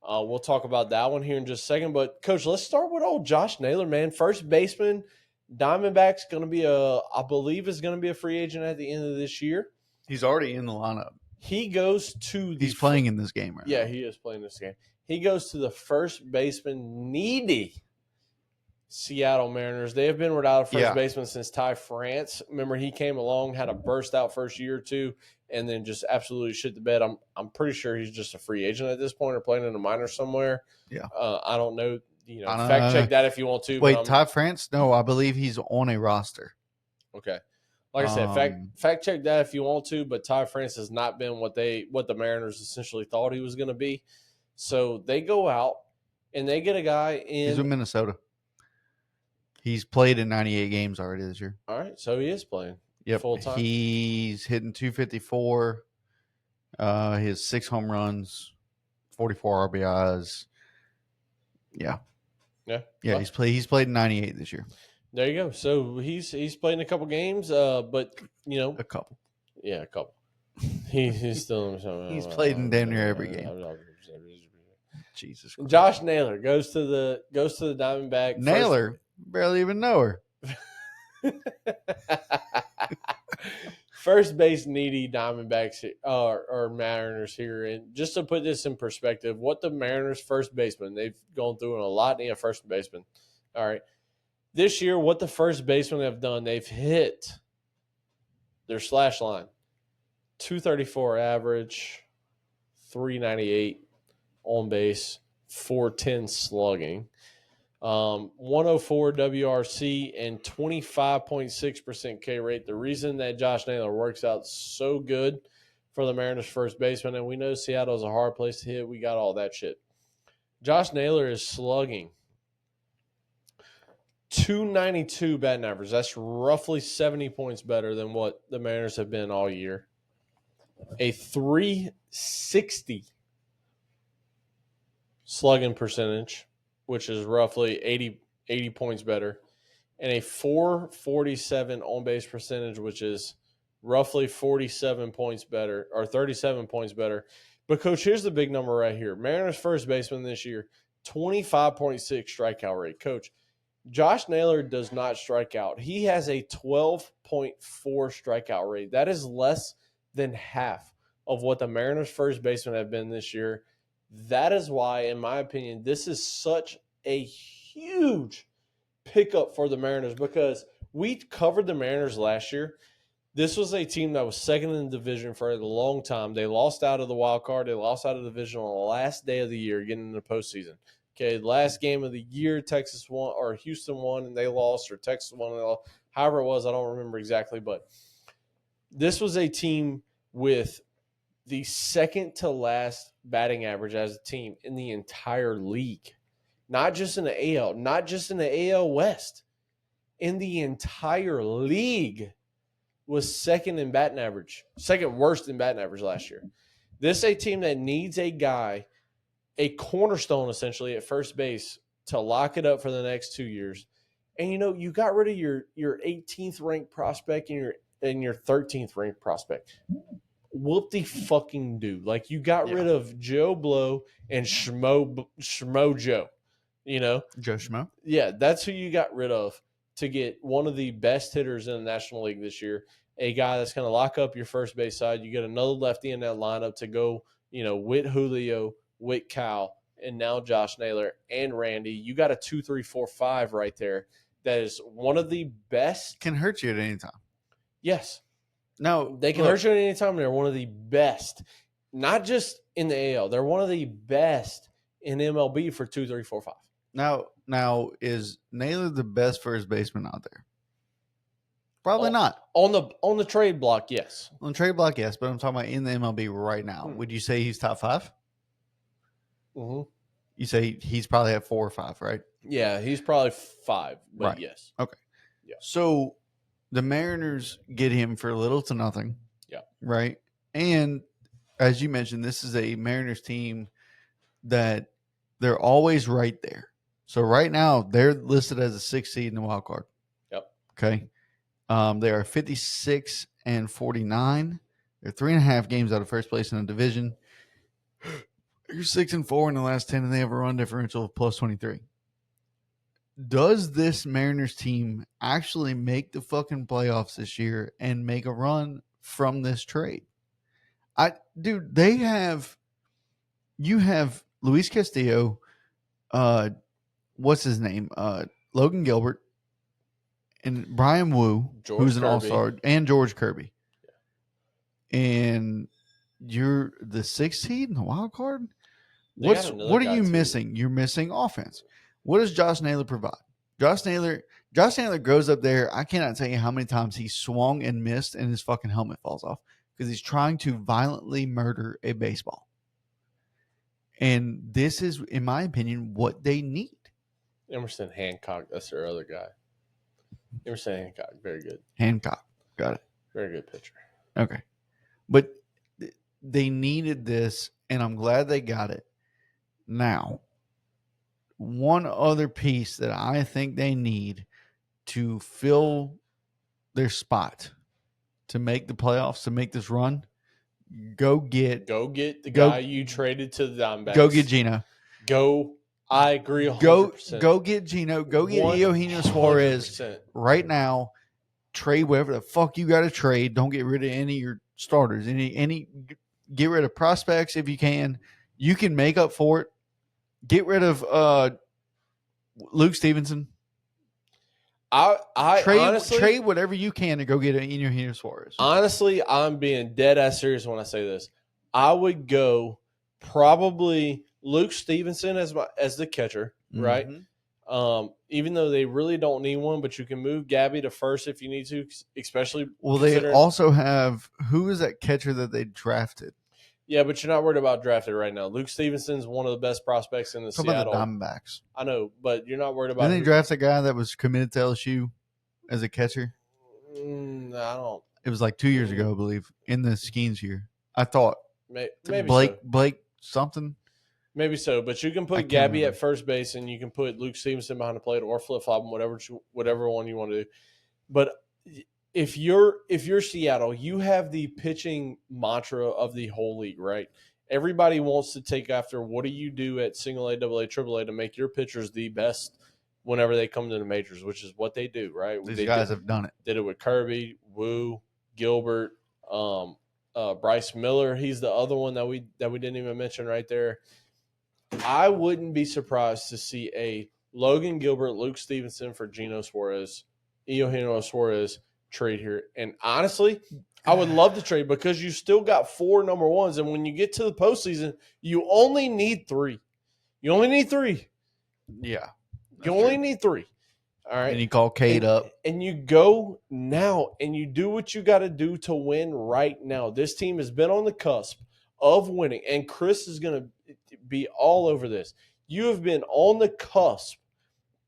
We'll talk about that one here in just a second. But, Coach, let's start with old Josh Naylor, man. First baseman, Diamondbacks going to be I believe is going to be a free agent at the end of this year. He's already in the lineup. He goes to He's playing in this game right now. Yeah, he is playing this game. He goes to the first baseman needy Seattle Mariners. They have been without a first baseman since Ty France. Remember, he came along, had a burst out first year or two, and then just absolutely shit the bed. I'm pretty sure he's just a free agent at this point or playing in a minor somewhere. Yeah. I don't know. Fact check that if you want to. Wait, Ty France? No, I believe he's on a roster. Okay. Like I said, fact check that if you want to, but Ty France has not been what the Mariners essentially thought he was going to be. So they go out and they get a guy in. He's with Minnesota. He's played in 98 games already this year. All right, so he is playing. Yep, full time. He's hitting 254. He has 6 home runs, 44 RBIs. Yeah. Well, he's played in 98 this year. There you go. So he's played in a couple games, but a couple. Yeah, a couple. He's still. He's played in damn near every game. Jesus Christ. Josh Naylor goes to the Diamondback. Naylor, barely even know her. First base needy Diamondbacks or Mariners here. And just to put this in perspective, what the Mariners first baseman, they've gone through a lot in a first baseman. All right. This year, what the first basemen have done, they've hit their slash line. 234 average, 398 on base, 410 slugging. 104 WRC and 25.6% K rate. The reason that Josh Naylor works out so good for the Mariners first baseman, and we know Seattle is a hard place to hit. We got all that shit. Josh Naylor is slugging 292 batting average. That's roughly 70 points better than what the Mariners have been all year. A 360 slugging percentage, which is roughly 80 points better, and a 447 on-base percentage, which is roughly 47 points better, or 37 points better. But, Coach, here's the big number right here. Mariners first baseman this year, 25.6 strikeout rate. Coach, Josh Naylor does not strike out. He has a 12.4 strikeout rate. That is less than half of what the Mariners first baseman have been this year. That is why, in my opinion, this is such a huge pickup for the Mariners, because we covered the Mariners last year. This was a team that was second in the division for a long time. They lost out of the wild card. They lost out of the division on the last day of the year, getting into the postseason. Okay, last game of the year, Texas won, or Houston won, and they lost, or Texas won, and they lost. However it was, I don't remember exactly. But this was a team with the second to last batting average as a team in the entire league. Not just in the AL, not just in the AL West. In the entire league was second in batting average, second worst in batting average last year. This is a team that needs a guy, a cornerstone essentially at first base, to lock it up for the next 2 years. And you got rid of your 18th ranked prospect and your 13th ranked prospect. Whoop de fucking do. Like, you got rid of Joe Blow and Schmo Joe. Joe Schmo. Yeah, that's who you got rid of to get one of the best hitters in the National League this year. A guy that's going to lock up your first base side. You get another lefty in that lineup to go, with Julio, with Cal, and now Josh Naylor and Randy. You got a 2, 3, 4, 5 right there. That is one of the best. Can hurt you at any time. Yes. No, They can hurt you at any time. They're one of the best, not just in the AL. They're one of the best in MLB for 2, 3, 4, 5. Now is Naylor the best first baseman out there? Probably not. On the trade block, yes. On trade block, yes, but I'm talking about in the MLB right now. Would you say he's top 5? Mm-hmm. You say he's probably at 4 or 5, right? Yeah, he's probably 5, but right. Yes. Okay. Yeah. So the Mariners get him for little to nothing. Yeah. Right? And as you mentioned, this is a Mariners team that they're always right there. So right now, they're listed as a 6th seed in the wild card. Yep. Okay. They are 56 and 49. They're 3.5 games out of first place in the division. You're 6 and 4 in the last 10, and they have a run differential of plus 23. Does this Mariners team actually make the fucking playoffs this year and make a run from this trade? You have Luis Castillo, what's his name? Logan Gilbert, and Brian Wu, who's an all-star, and George Kirby. Yeah. And you're the 6th seed in the wild card? What are you missing? You're missing offense. What does Josh Naylor provide? Josh Naylor goes up there. I cannot tell you how many times he swung and missed and his fucking helmet falls off because he's trying to violently murder a baseball. And this is, in my opinion, what they need. Emerson Hancock, that's their other guy. Emerson Hancock, very good. Hancock, got it. Very good pitcher. Okay. But they needed this, and I'm glad they got it. Now, one other piece that I think they need to fill their spot to make the playoffs, to make this run, go get the guy you traded to the Diamondbacks. Go get Gino. I agree 100%. Go get Gino. Go get Eugenio Suarez right now. Trade whatever the fuck you got to trade. Don't get rid of any of your starters. Get rid of prospects if you can. You can make up for it. Get rid of Luke Stevenson. Trade whatever you can to go get Eugenio Suarez. Honestly, I'm being dead ass serious when I say this. I would go probably Luke Stevenson as the catcher, right? Even though they really don't need one, but you can move Gabby to first if you need to, especially. Well, they also have, who is that catcher that they drafted? Yeah, but you're not worried about drafted right now. Luke Stevenson's one of the best prospects in the Seattle. About the Diamondbacks. I know, but you're not worried about. Didn't they draft a guy that was committed to LSU as a catcher? I don't. It was like 2 years ago, I believe, in the Skeens year. I thought maybe Blake something. Maybe so, but you can put Gabby at first base, and you can put Luke Stevenson behind the plate, or flip flop him, whatever one you want to do. But if you're Seattle, you have the pitching mantra of the whole league, right? Everybody wants to take after what do you do at single A, double A, triple A to make your pitchers the best whenever they come to the majors, which is what they do, right? These guys have done it. Did it with Kirby, Wu, Gilbert, Bryce Miller. He's the other one that we didn't even mention right there. I wouldn't be surprised to see a Logan Gilbert, Luke Stevenson for Geno Suarez, Eugenio Suarez trade here. And honestly, I would love to trade because you still got 4 number ones. And when you get to the postseason, you only need 3. You only need 3. Yeah. You only need 3. All right. And you call Cade up. And you go now and you do what you got to do to win right now. This team has been on the cusp of winning. And Chris is going to be all over this. You have been on the cusp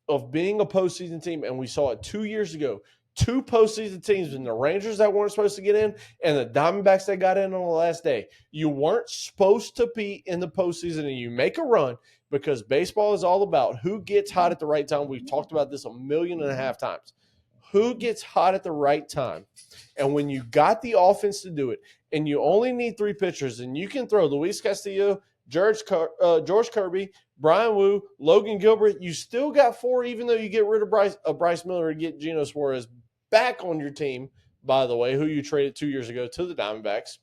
of being a postseason team, and we saw it 2 years ago. 2 postseason teams, and the Rangers that weren't supposed to get in, and the Diamondbacks that got in on the last day. You weren't supposed to be in the postseason, and you make a run because baseball is all about who gets hot at the right time. We've talked about this 1.5 million times. Who gets hot at the right time? And when you got the offense to do it, and you only need 3 pitchers, and you can throw Luis Castillo, George Kirby, Brian Wu, Logan Gilbert, you still got 4, even though you get rid of Bryce Miller to get Geno Suarez back on your team, by the way, who you traded 2 years ago to the Diamondbacks.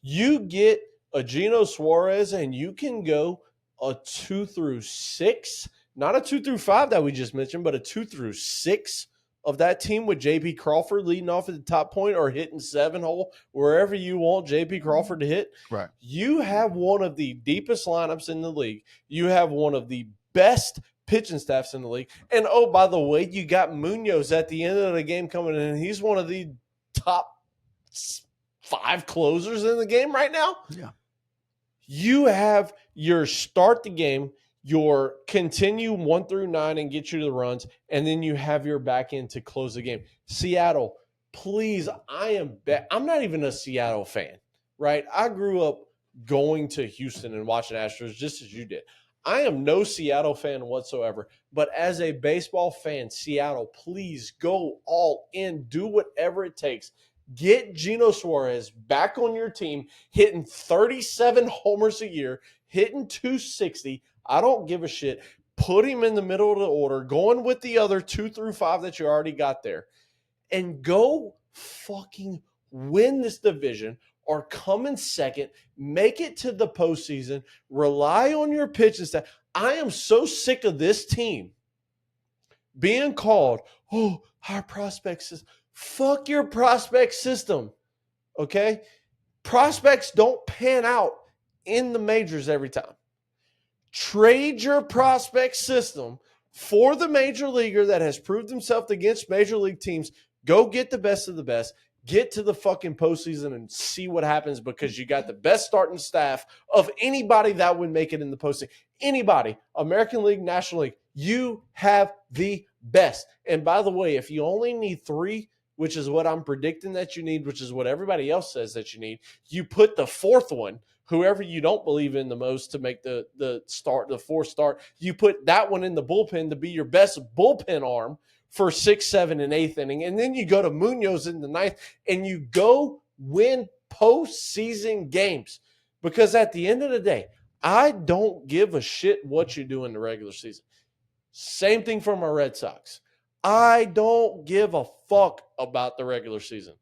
You get a Geno Suarez, and you can go a 2 through 6, not a 2 through 5 that we just mentioned, but a 2 through 6 of that team with J.P. Crawford leading off at the top point or hitting 7-hole, wherever you want J.P. Crawford to hit. Right. You have one of the deepest lineups in the league. You have one of the best pitching staffs in the league. And, oh, by the way, you got Munoz at the end of the game coming in. He's one of the top 5 closers in the game right now. Yeah. You have your start the game, your continue 1 through 9 and get you to the runs, and then you have your back end to close the game. Seattle, please, I'm not even a Seattle fan, right? I grew up going to Houston and watching Astros just as you did. I am no Seattle fan whatsoever, but as a baseball fan, Seattle, please go all in. Do whatever it takes. Get Geno Suarez back on your team, hitting 37 homers a year, hitting 260. I don't give a shit. Put him in the middle of the order, going with the other 2 through 5 that you already got there, and go fucking win this division or come in second, make it to the postseason, rely on your pitching staff. I am so sick of this team being called, oh, our prospect system. Fuck your prospect system, okay? Prospects don't pan out in the majors every time. Trade your prospect system for the major leaguer that has proved himself against major league teams. Go get the best of the best. Get to the fucking postseason and see what happens because you got the best starting staff of anybody that would make it in the postseason. Anybody, American League, National League, you have the best. And by the way, if you only need 3, which is what I'm predicting that you need, which is what everybody else says that you need, you put the 4th one, whoever you don't believe in the most to make the 4th start, you put that one in the bullpen to be your best bullpen arm for 6th, 7th, and 8th inning. And then you go to Munoz in the 9th and you go win postseason games. Because at the end of the day, I don't give a shit what you do in the regular season. Same thing for my Red Sox. I don't give a fuck about the regular season.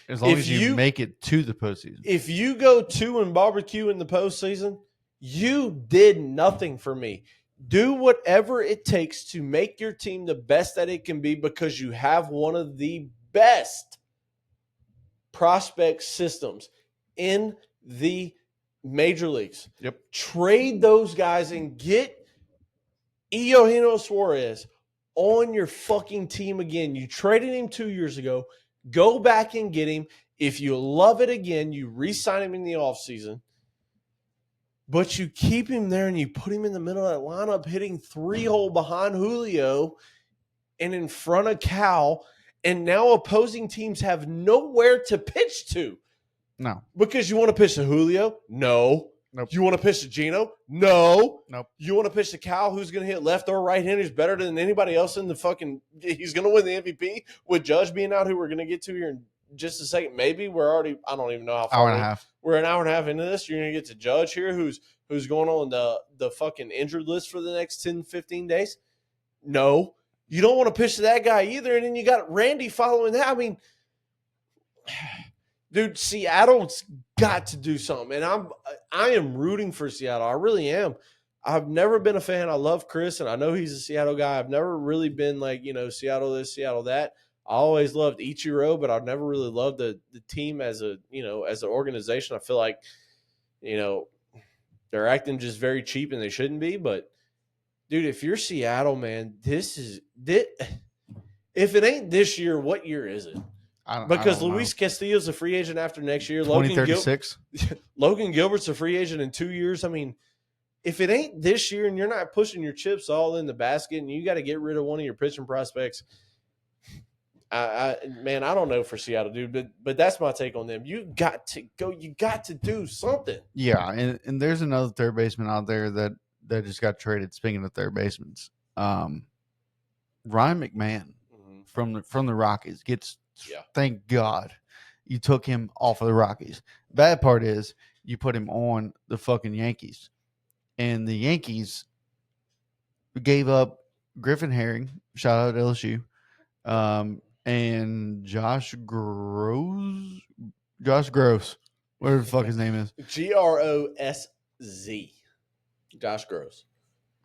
As long as you make it to the postseason. If you go 2 and barbecue in the postseason, you did nothing for me. Do whatever it takes to make your team the best that it can be because you have one of the best prospect systems in the major leagues. Yep. Trade those guys and get Eugenio Suarez on your fucking team again. You traded him 2 years ago. Go back and get him. If you love it again, you re-sign him in the offseason. But you keep him there and you put him in the middle of that lineup hitting 3-hole behind Julio and in front of Cal. And now opposing teams have nowhere to pitch to. No. Because you want to pitch to Julio? No. Nope. You want to pitch to Geno? No. Nope. You want to pitch to Cal, who's going to hit left or right hand, who's better than anybody else in the fucking – he's going to win the MVP with Judge being out, who we're going to get to here in just a second. Maybe we're already – I don't even know how far. Hour and a half. we're an hour and a half into this. You're going to get to Judge here who's going on the fucking injured list for the next 10, 15 days. No, you don't want to pitch to that guy either. And then you got Randy following that. I mean, dude, Seattle's got to do something. And I am rooting for Seattle. I really am. I've never been a fan. I love Chris, and I know he's a Seattle guy. I've never really been like, Seattle this, Seattle that. I always loved Ichiro, but I've never really loved the team as a, as an organization. I feel like, they're acting just very cheap and they shouldn't be. But, dude, if you're Seattle, man, if it ain't this year, what year is it? Because Luis Castillo's a free agent after next year. 2036. Logan Gilbert's a free agent in 2 years. I mean, if it ain't this year and you're not pushing your chips all in the basket and you got to get rid of one of your pitching prospects, I don't know for Seattle, dude. But that's my take on them. You got to go. You got to do something. Yeah, and there's another third baseman out there that just got traded. Speaking of third basemen, Ryan McMahon from the Rockies gets. Yeah. Thank God you took him off of the Rockies. Bad part is you put him on the fucking Yankees. And the Yankees gave up Griffin Herring, shout out LSU, and Josh Gross, whatever the fuck his name is. Grosz. Josh Gross.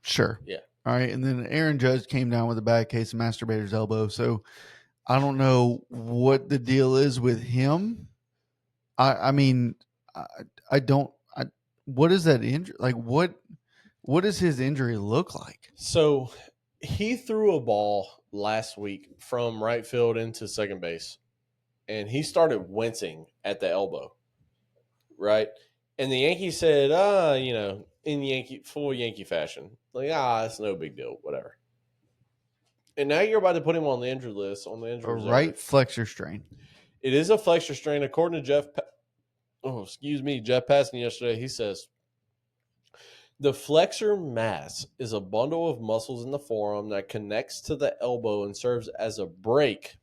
Sure. Yeah. All right. And then Aaron Judge came down with a bad case of masturbator's elbow. So I don't know what the deal is with him. I mean, what is that injury? Like, what does his injury look like? So he threw a ball last week from right field into second base, and he started wincing at the elbow, right? And the Yankees said, in full Yankee fashion, like, it's no big deal, whatever. And now you're about to put him on the injured list, on the injured reserve. Right flexor strain. It is a flexor strain, according to Jeff Passan yesterday. He says, the flexor mass is a bundle of muscles in the forearm that connects to the elbow and serves as a brake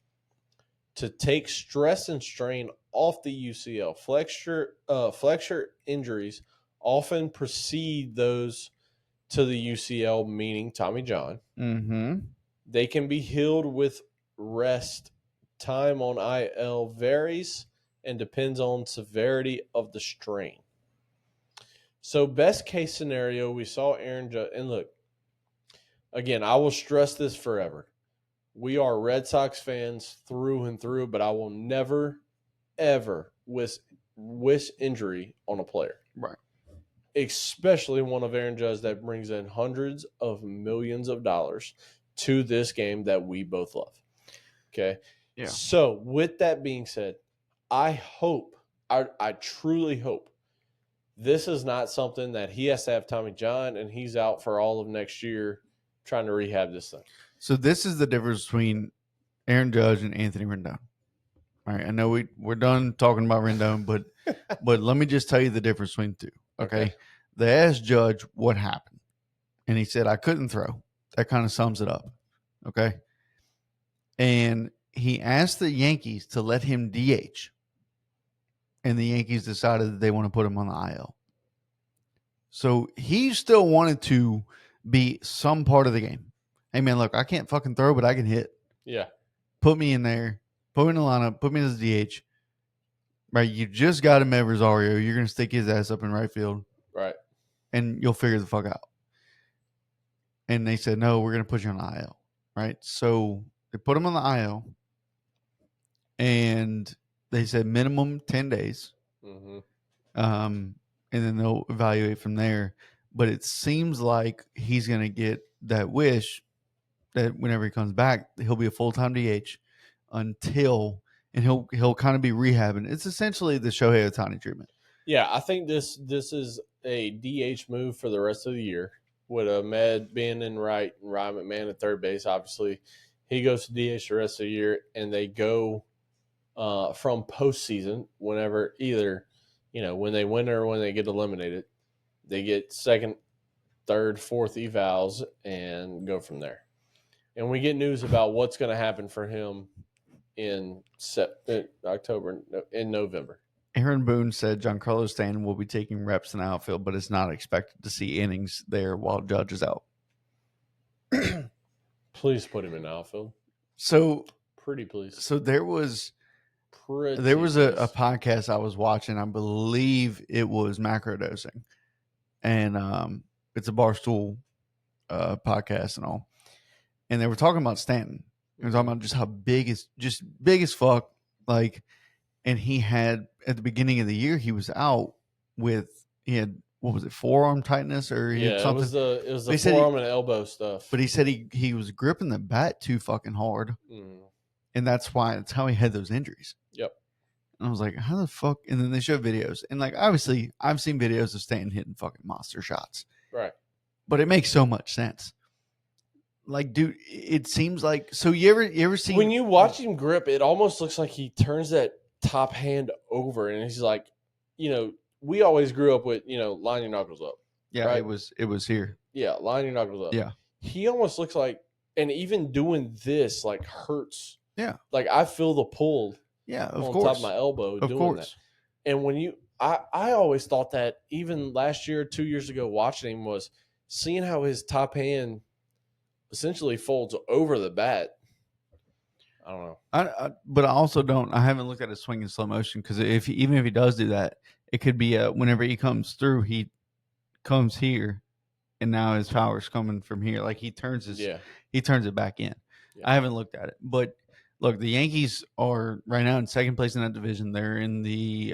to take stress and strain off the UCL. Flexor injuries often precede those to the UCL, meaning Tommy John. Mm-hmm. They can be healed with rest. Time on IL varies and depends on severity of the strain. So best case scenario, we saw Aaron Judge. And look, again, I will stress this forever. We are Red Sox fans through and through, but I will never, ever wish injury on a player. Right. Especially one of Aaron Judge that brings in hundreds of millions of dollars to this game that we both love. Okay? Yeah. So with that being said, I truly hope this is not something that he has to have Tommy John and he's out for all of next year trying to rehab this thing. So this is the difference between Aaron Judge and Anthony Rendon. All right, I know we're done talking about Rendon, but let me just tell you the difference between the two. Okay? They asked Judge what happened, and he said, I couldn't throw. That kind of sums it up. Okay? And he asked the Yankees to let him DH, and the Yankees decided that they want to put him on the IL. So he still wanted to be some part of the game. Hey, man, look, I can't fucking throw, but I can hit. Yeah. Put me in there. Put me in the lineup. Put me as a DH. Right? You just got him at Rosario. You're going to stick his ass up in right field. Right. And you'll figure the fuck out. And they said, no, we're going to put you on the IL. Right? So they put him on the IL. And they said minimum 10 days. Mm-hmm. And then they'll evaluate from there. But it seems like he's going to get that wish that whenever he comes back, he'll be a full-time DH until, and he'll kind of be rehabbing. It's essentially the Shohei Ohtani treatment. Yeah, I think this is a DH move for the rest of the year. With Ahmed being in right and Ryan McMahon at third base, obviously, he goes to DH the rest of the year, and they go from postseason whenever either, when they win or when they get eliminated, they get second, third, fourth evals and go from there. And we get news about what's going to happen for him in November. Aaron Boone said Giancarlo Stanton will be taking reps in the outfield, but is not expected to see innings there while Judge is out. Please put him in the outfield. So Pretty please. So there was Pretty a please. podcast I was watching. I believe it was macrodosing, and it's a Barstool podcast and all. And they were talking about Stanton. They were talking about just how big as fuck. Like, and he had at the beginning of the year he was out with what was it, forearm tightness or he had something. It was the forearm and elbow stuff. But he said he was gripping the bat too fucking hard. And that's how he had those injuries. Yep. And I was like, how the fuck? And then they showed videos. And like, obviously, I've seen videos of Stanton hitting fucking monster shots. Right. But it makes so much sense. Like, dude, it seems like, so you ever see. When you watch him grip, it almost looks like he turns that top hand over and he's like, we always grew up with, line your knuckles up. Yeah, right? it was here. Yeah, line your knuckles up. Yeah. He almost looks like, and even doing this, like, hurts. Yeah. Like, I feel the pull. Yeah, on top of my elbow doing that. And when I always thought that even last year, 2 years ago, watching him was seeing how his top hand essentially folds over the bat. I don't know. But I also don't. I haven't looked at his swing in slow motion because even if he does do that, it could be whenever he comes through, he comes here, and now his power's coming from here. Like he turns it back in. Yeah. I haven't looked at it, but look, the Yankees are right now in second place in that division. They're in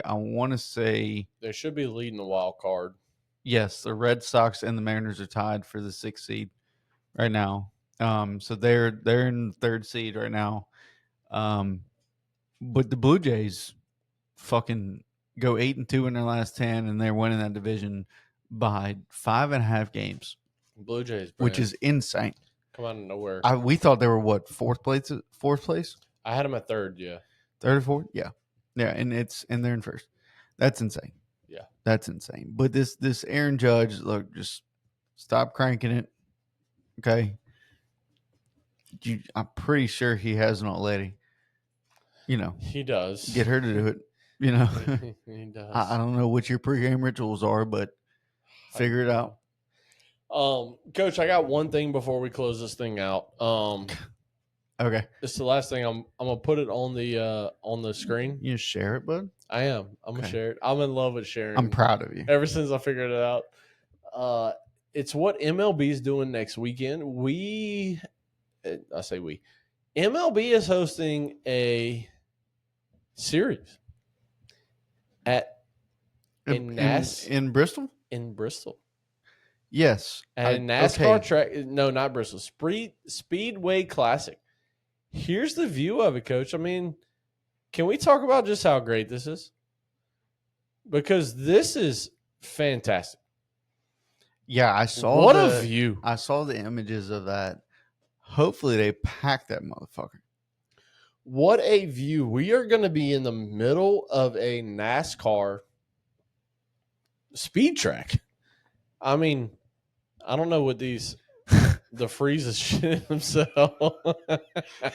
I want to say they should be leading the wild card. Yes, the Red Sox and the Mariners are tied for the 6th seed right now. So they're in third seed right now. But the Blue Jays fucking go 8-2 in their last 10, and they're winning that division by 5.5 games. Blue Jays, which is insane. Come out of nowhere. We thought they were what, fourth place? I had them at third, yeah. Third or fourth, yeah, and they're in first. That's insane. Yeah, that's insane. But this Aaron Judge, look, just stop cranking it, okay? I'm pretty sure he has an old lady. He does. Get her to do it. He does. I don't know what your pregame rituals are, but figure it out. Coach, I got one thing before we close this thing out. Okay. It's the last thing. I'm gonna put it on the screen. You share it, bud? I am. I'm gonna share it. I'm in love with sharing. I'm proud of you. Ever since I figured it out. It's what MLB is doing next weekend. MLB is hosting a series in Bristol? In Bristol. Yes. At a NASCAR track. No, not Bristol. Speedway Classic. Here's the view of it, Coach. I mean, can we talk about just how great this is? Because this is fantastic. Yeah, I saw what a view. I saw the images of that. Hopefully they pack that motherfucker. What a view. We are going to be in the middle of a NASCAR speed track. I mean, I don't know what the freezes shit himself. I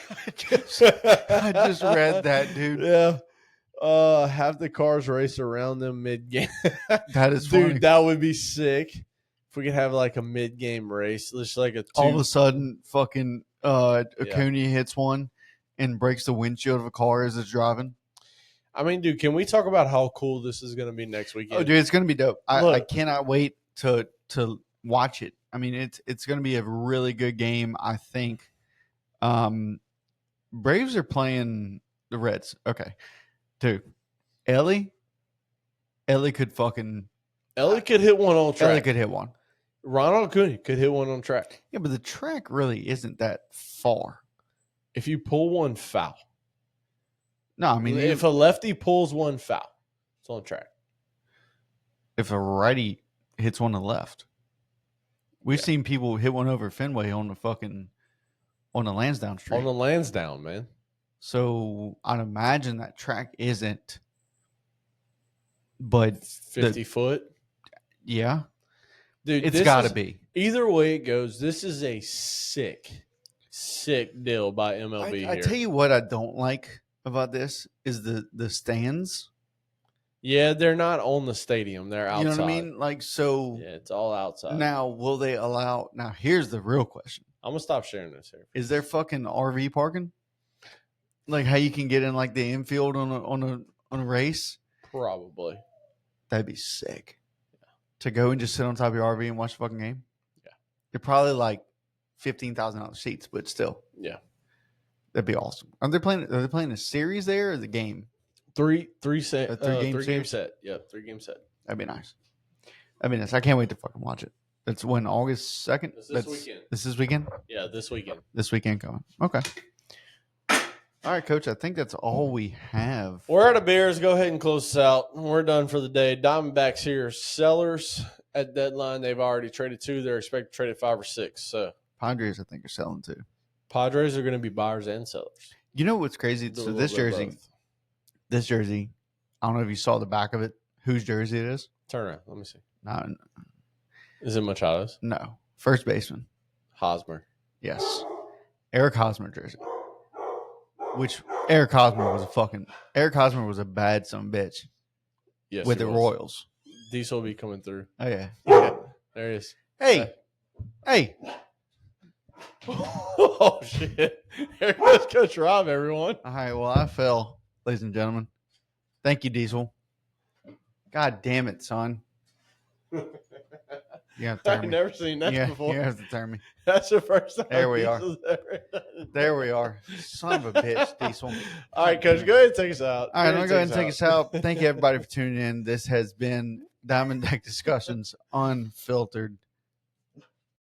just read that, dude. Yeah. Have the cars race around them mid-game. That is dude, funny. That would be sick. If we could have like a mid-game race, just like all of a sudden, fucking Acuna hits one and breaks the windshield of a car as it's driving. I mean, dude, can we talk about how cool this is going to be next weekend? Oh, dude, it's going to be dope. I cannot wait to watch it. I mean, it's going to be a really good game, I think. Braves are playing the Reds. Okay, dude, Ellie could fucking. Ellie could hit one on track. Ellie could hit one. Ronald Acuna could hit one on track. Yeah, but the track really isn't that far. If you pull one foul. No, I mean, if a lefty pulls one foul, it's on track. If a righty hits one to the left. We've seen people hit one over Fenway on the Lansdowne Street. On the Lansdowne, man. So I'd imagine that track isn't, but 50 foot. Yeah. Dude, it's got to be. Either way it goes, this is a sick deal by MLB here. I tell you what I don't like about this is the stands Yeah, they're not on the stadium. They're outside. You know what I mean? Like, so Yeah, it's all outside. now will they allow? Now here's the real question: I'm gonna stop sharing this here. is there fucking RV parking? Like how you can get in like the infield on a race? Probably. That'd be sick. To go and just sit on top of your RV and watch the fucking game. Yeah. They're probably like $15,000 seats, but still. Yeah. That'd be awesome. Are they playing a series there or the game? Three game series? set. Yeah, 3-game set. That'd be nice. That'd be nice. I can't wait to fucking watch it. That's when August 2nd. This weekend. This is weekend? Yeah, this weekend. This weekend coming. Okay. All right, Coach. I think that's all we have. We're out of beers. Go ahead and close this out. We're done for the day. Diamondbacks here. Sellers at deadline. They've already traded 2. They're expected to trade at 5 or 6. So Padres, I think, are selling too. Padres are going to be buyers and sellers. You know what's crazy? So this jersey, I don't know if you saw the back of it. Whose jersey it is? Turn around. Let me see. No. Is it Machado's? No. First baseman. Hosmer. Yes. Eric Hosmer jersey. Which Eric Hosmer was a bad son of a bitch. Yes, with the Royals. Diesel will be coming through. Oh yeah. There he is. Hey. Oh shit. Here goes Coach Rob, everyone. All right, well, I fell, ladies and gentlemen. Thank you, Diesel. God damn it, son. You have to turn I've me. never seen that before. You have to turn me. That's the first time. There we are. Diesel's ever done it. There we are. Son of a bitch, Diesel. All right, Coach, go ahead and take us out. All right, I'll go ahead and take us out. Thank you, everybody, for tuning in. This has been Diamond Deck Discussions Unfiltered.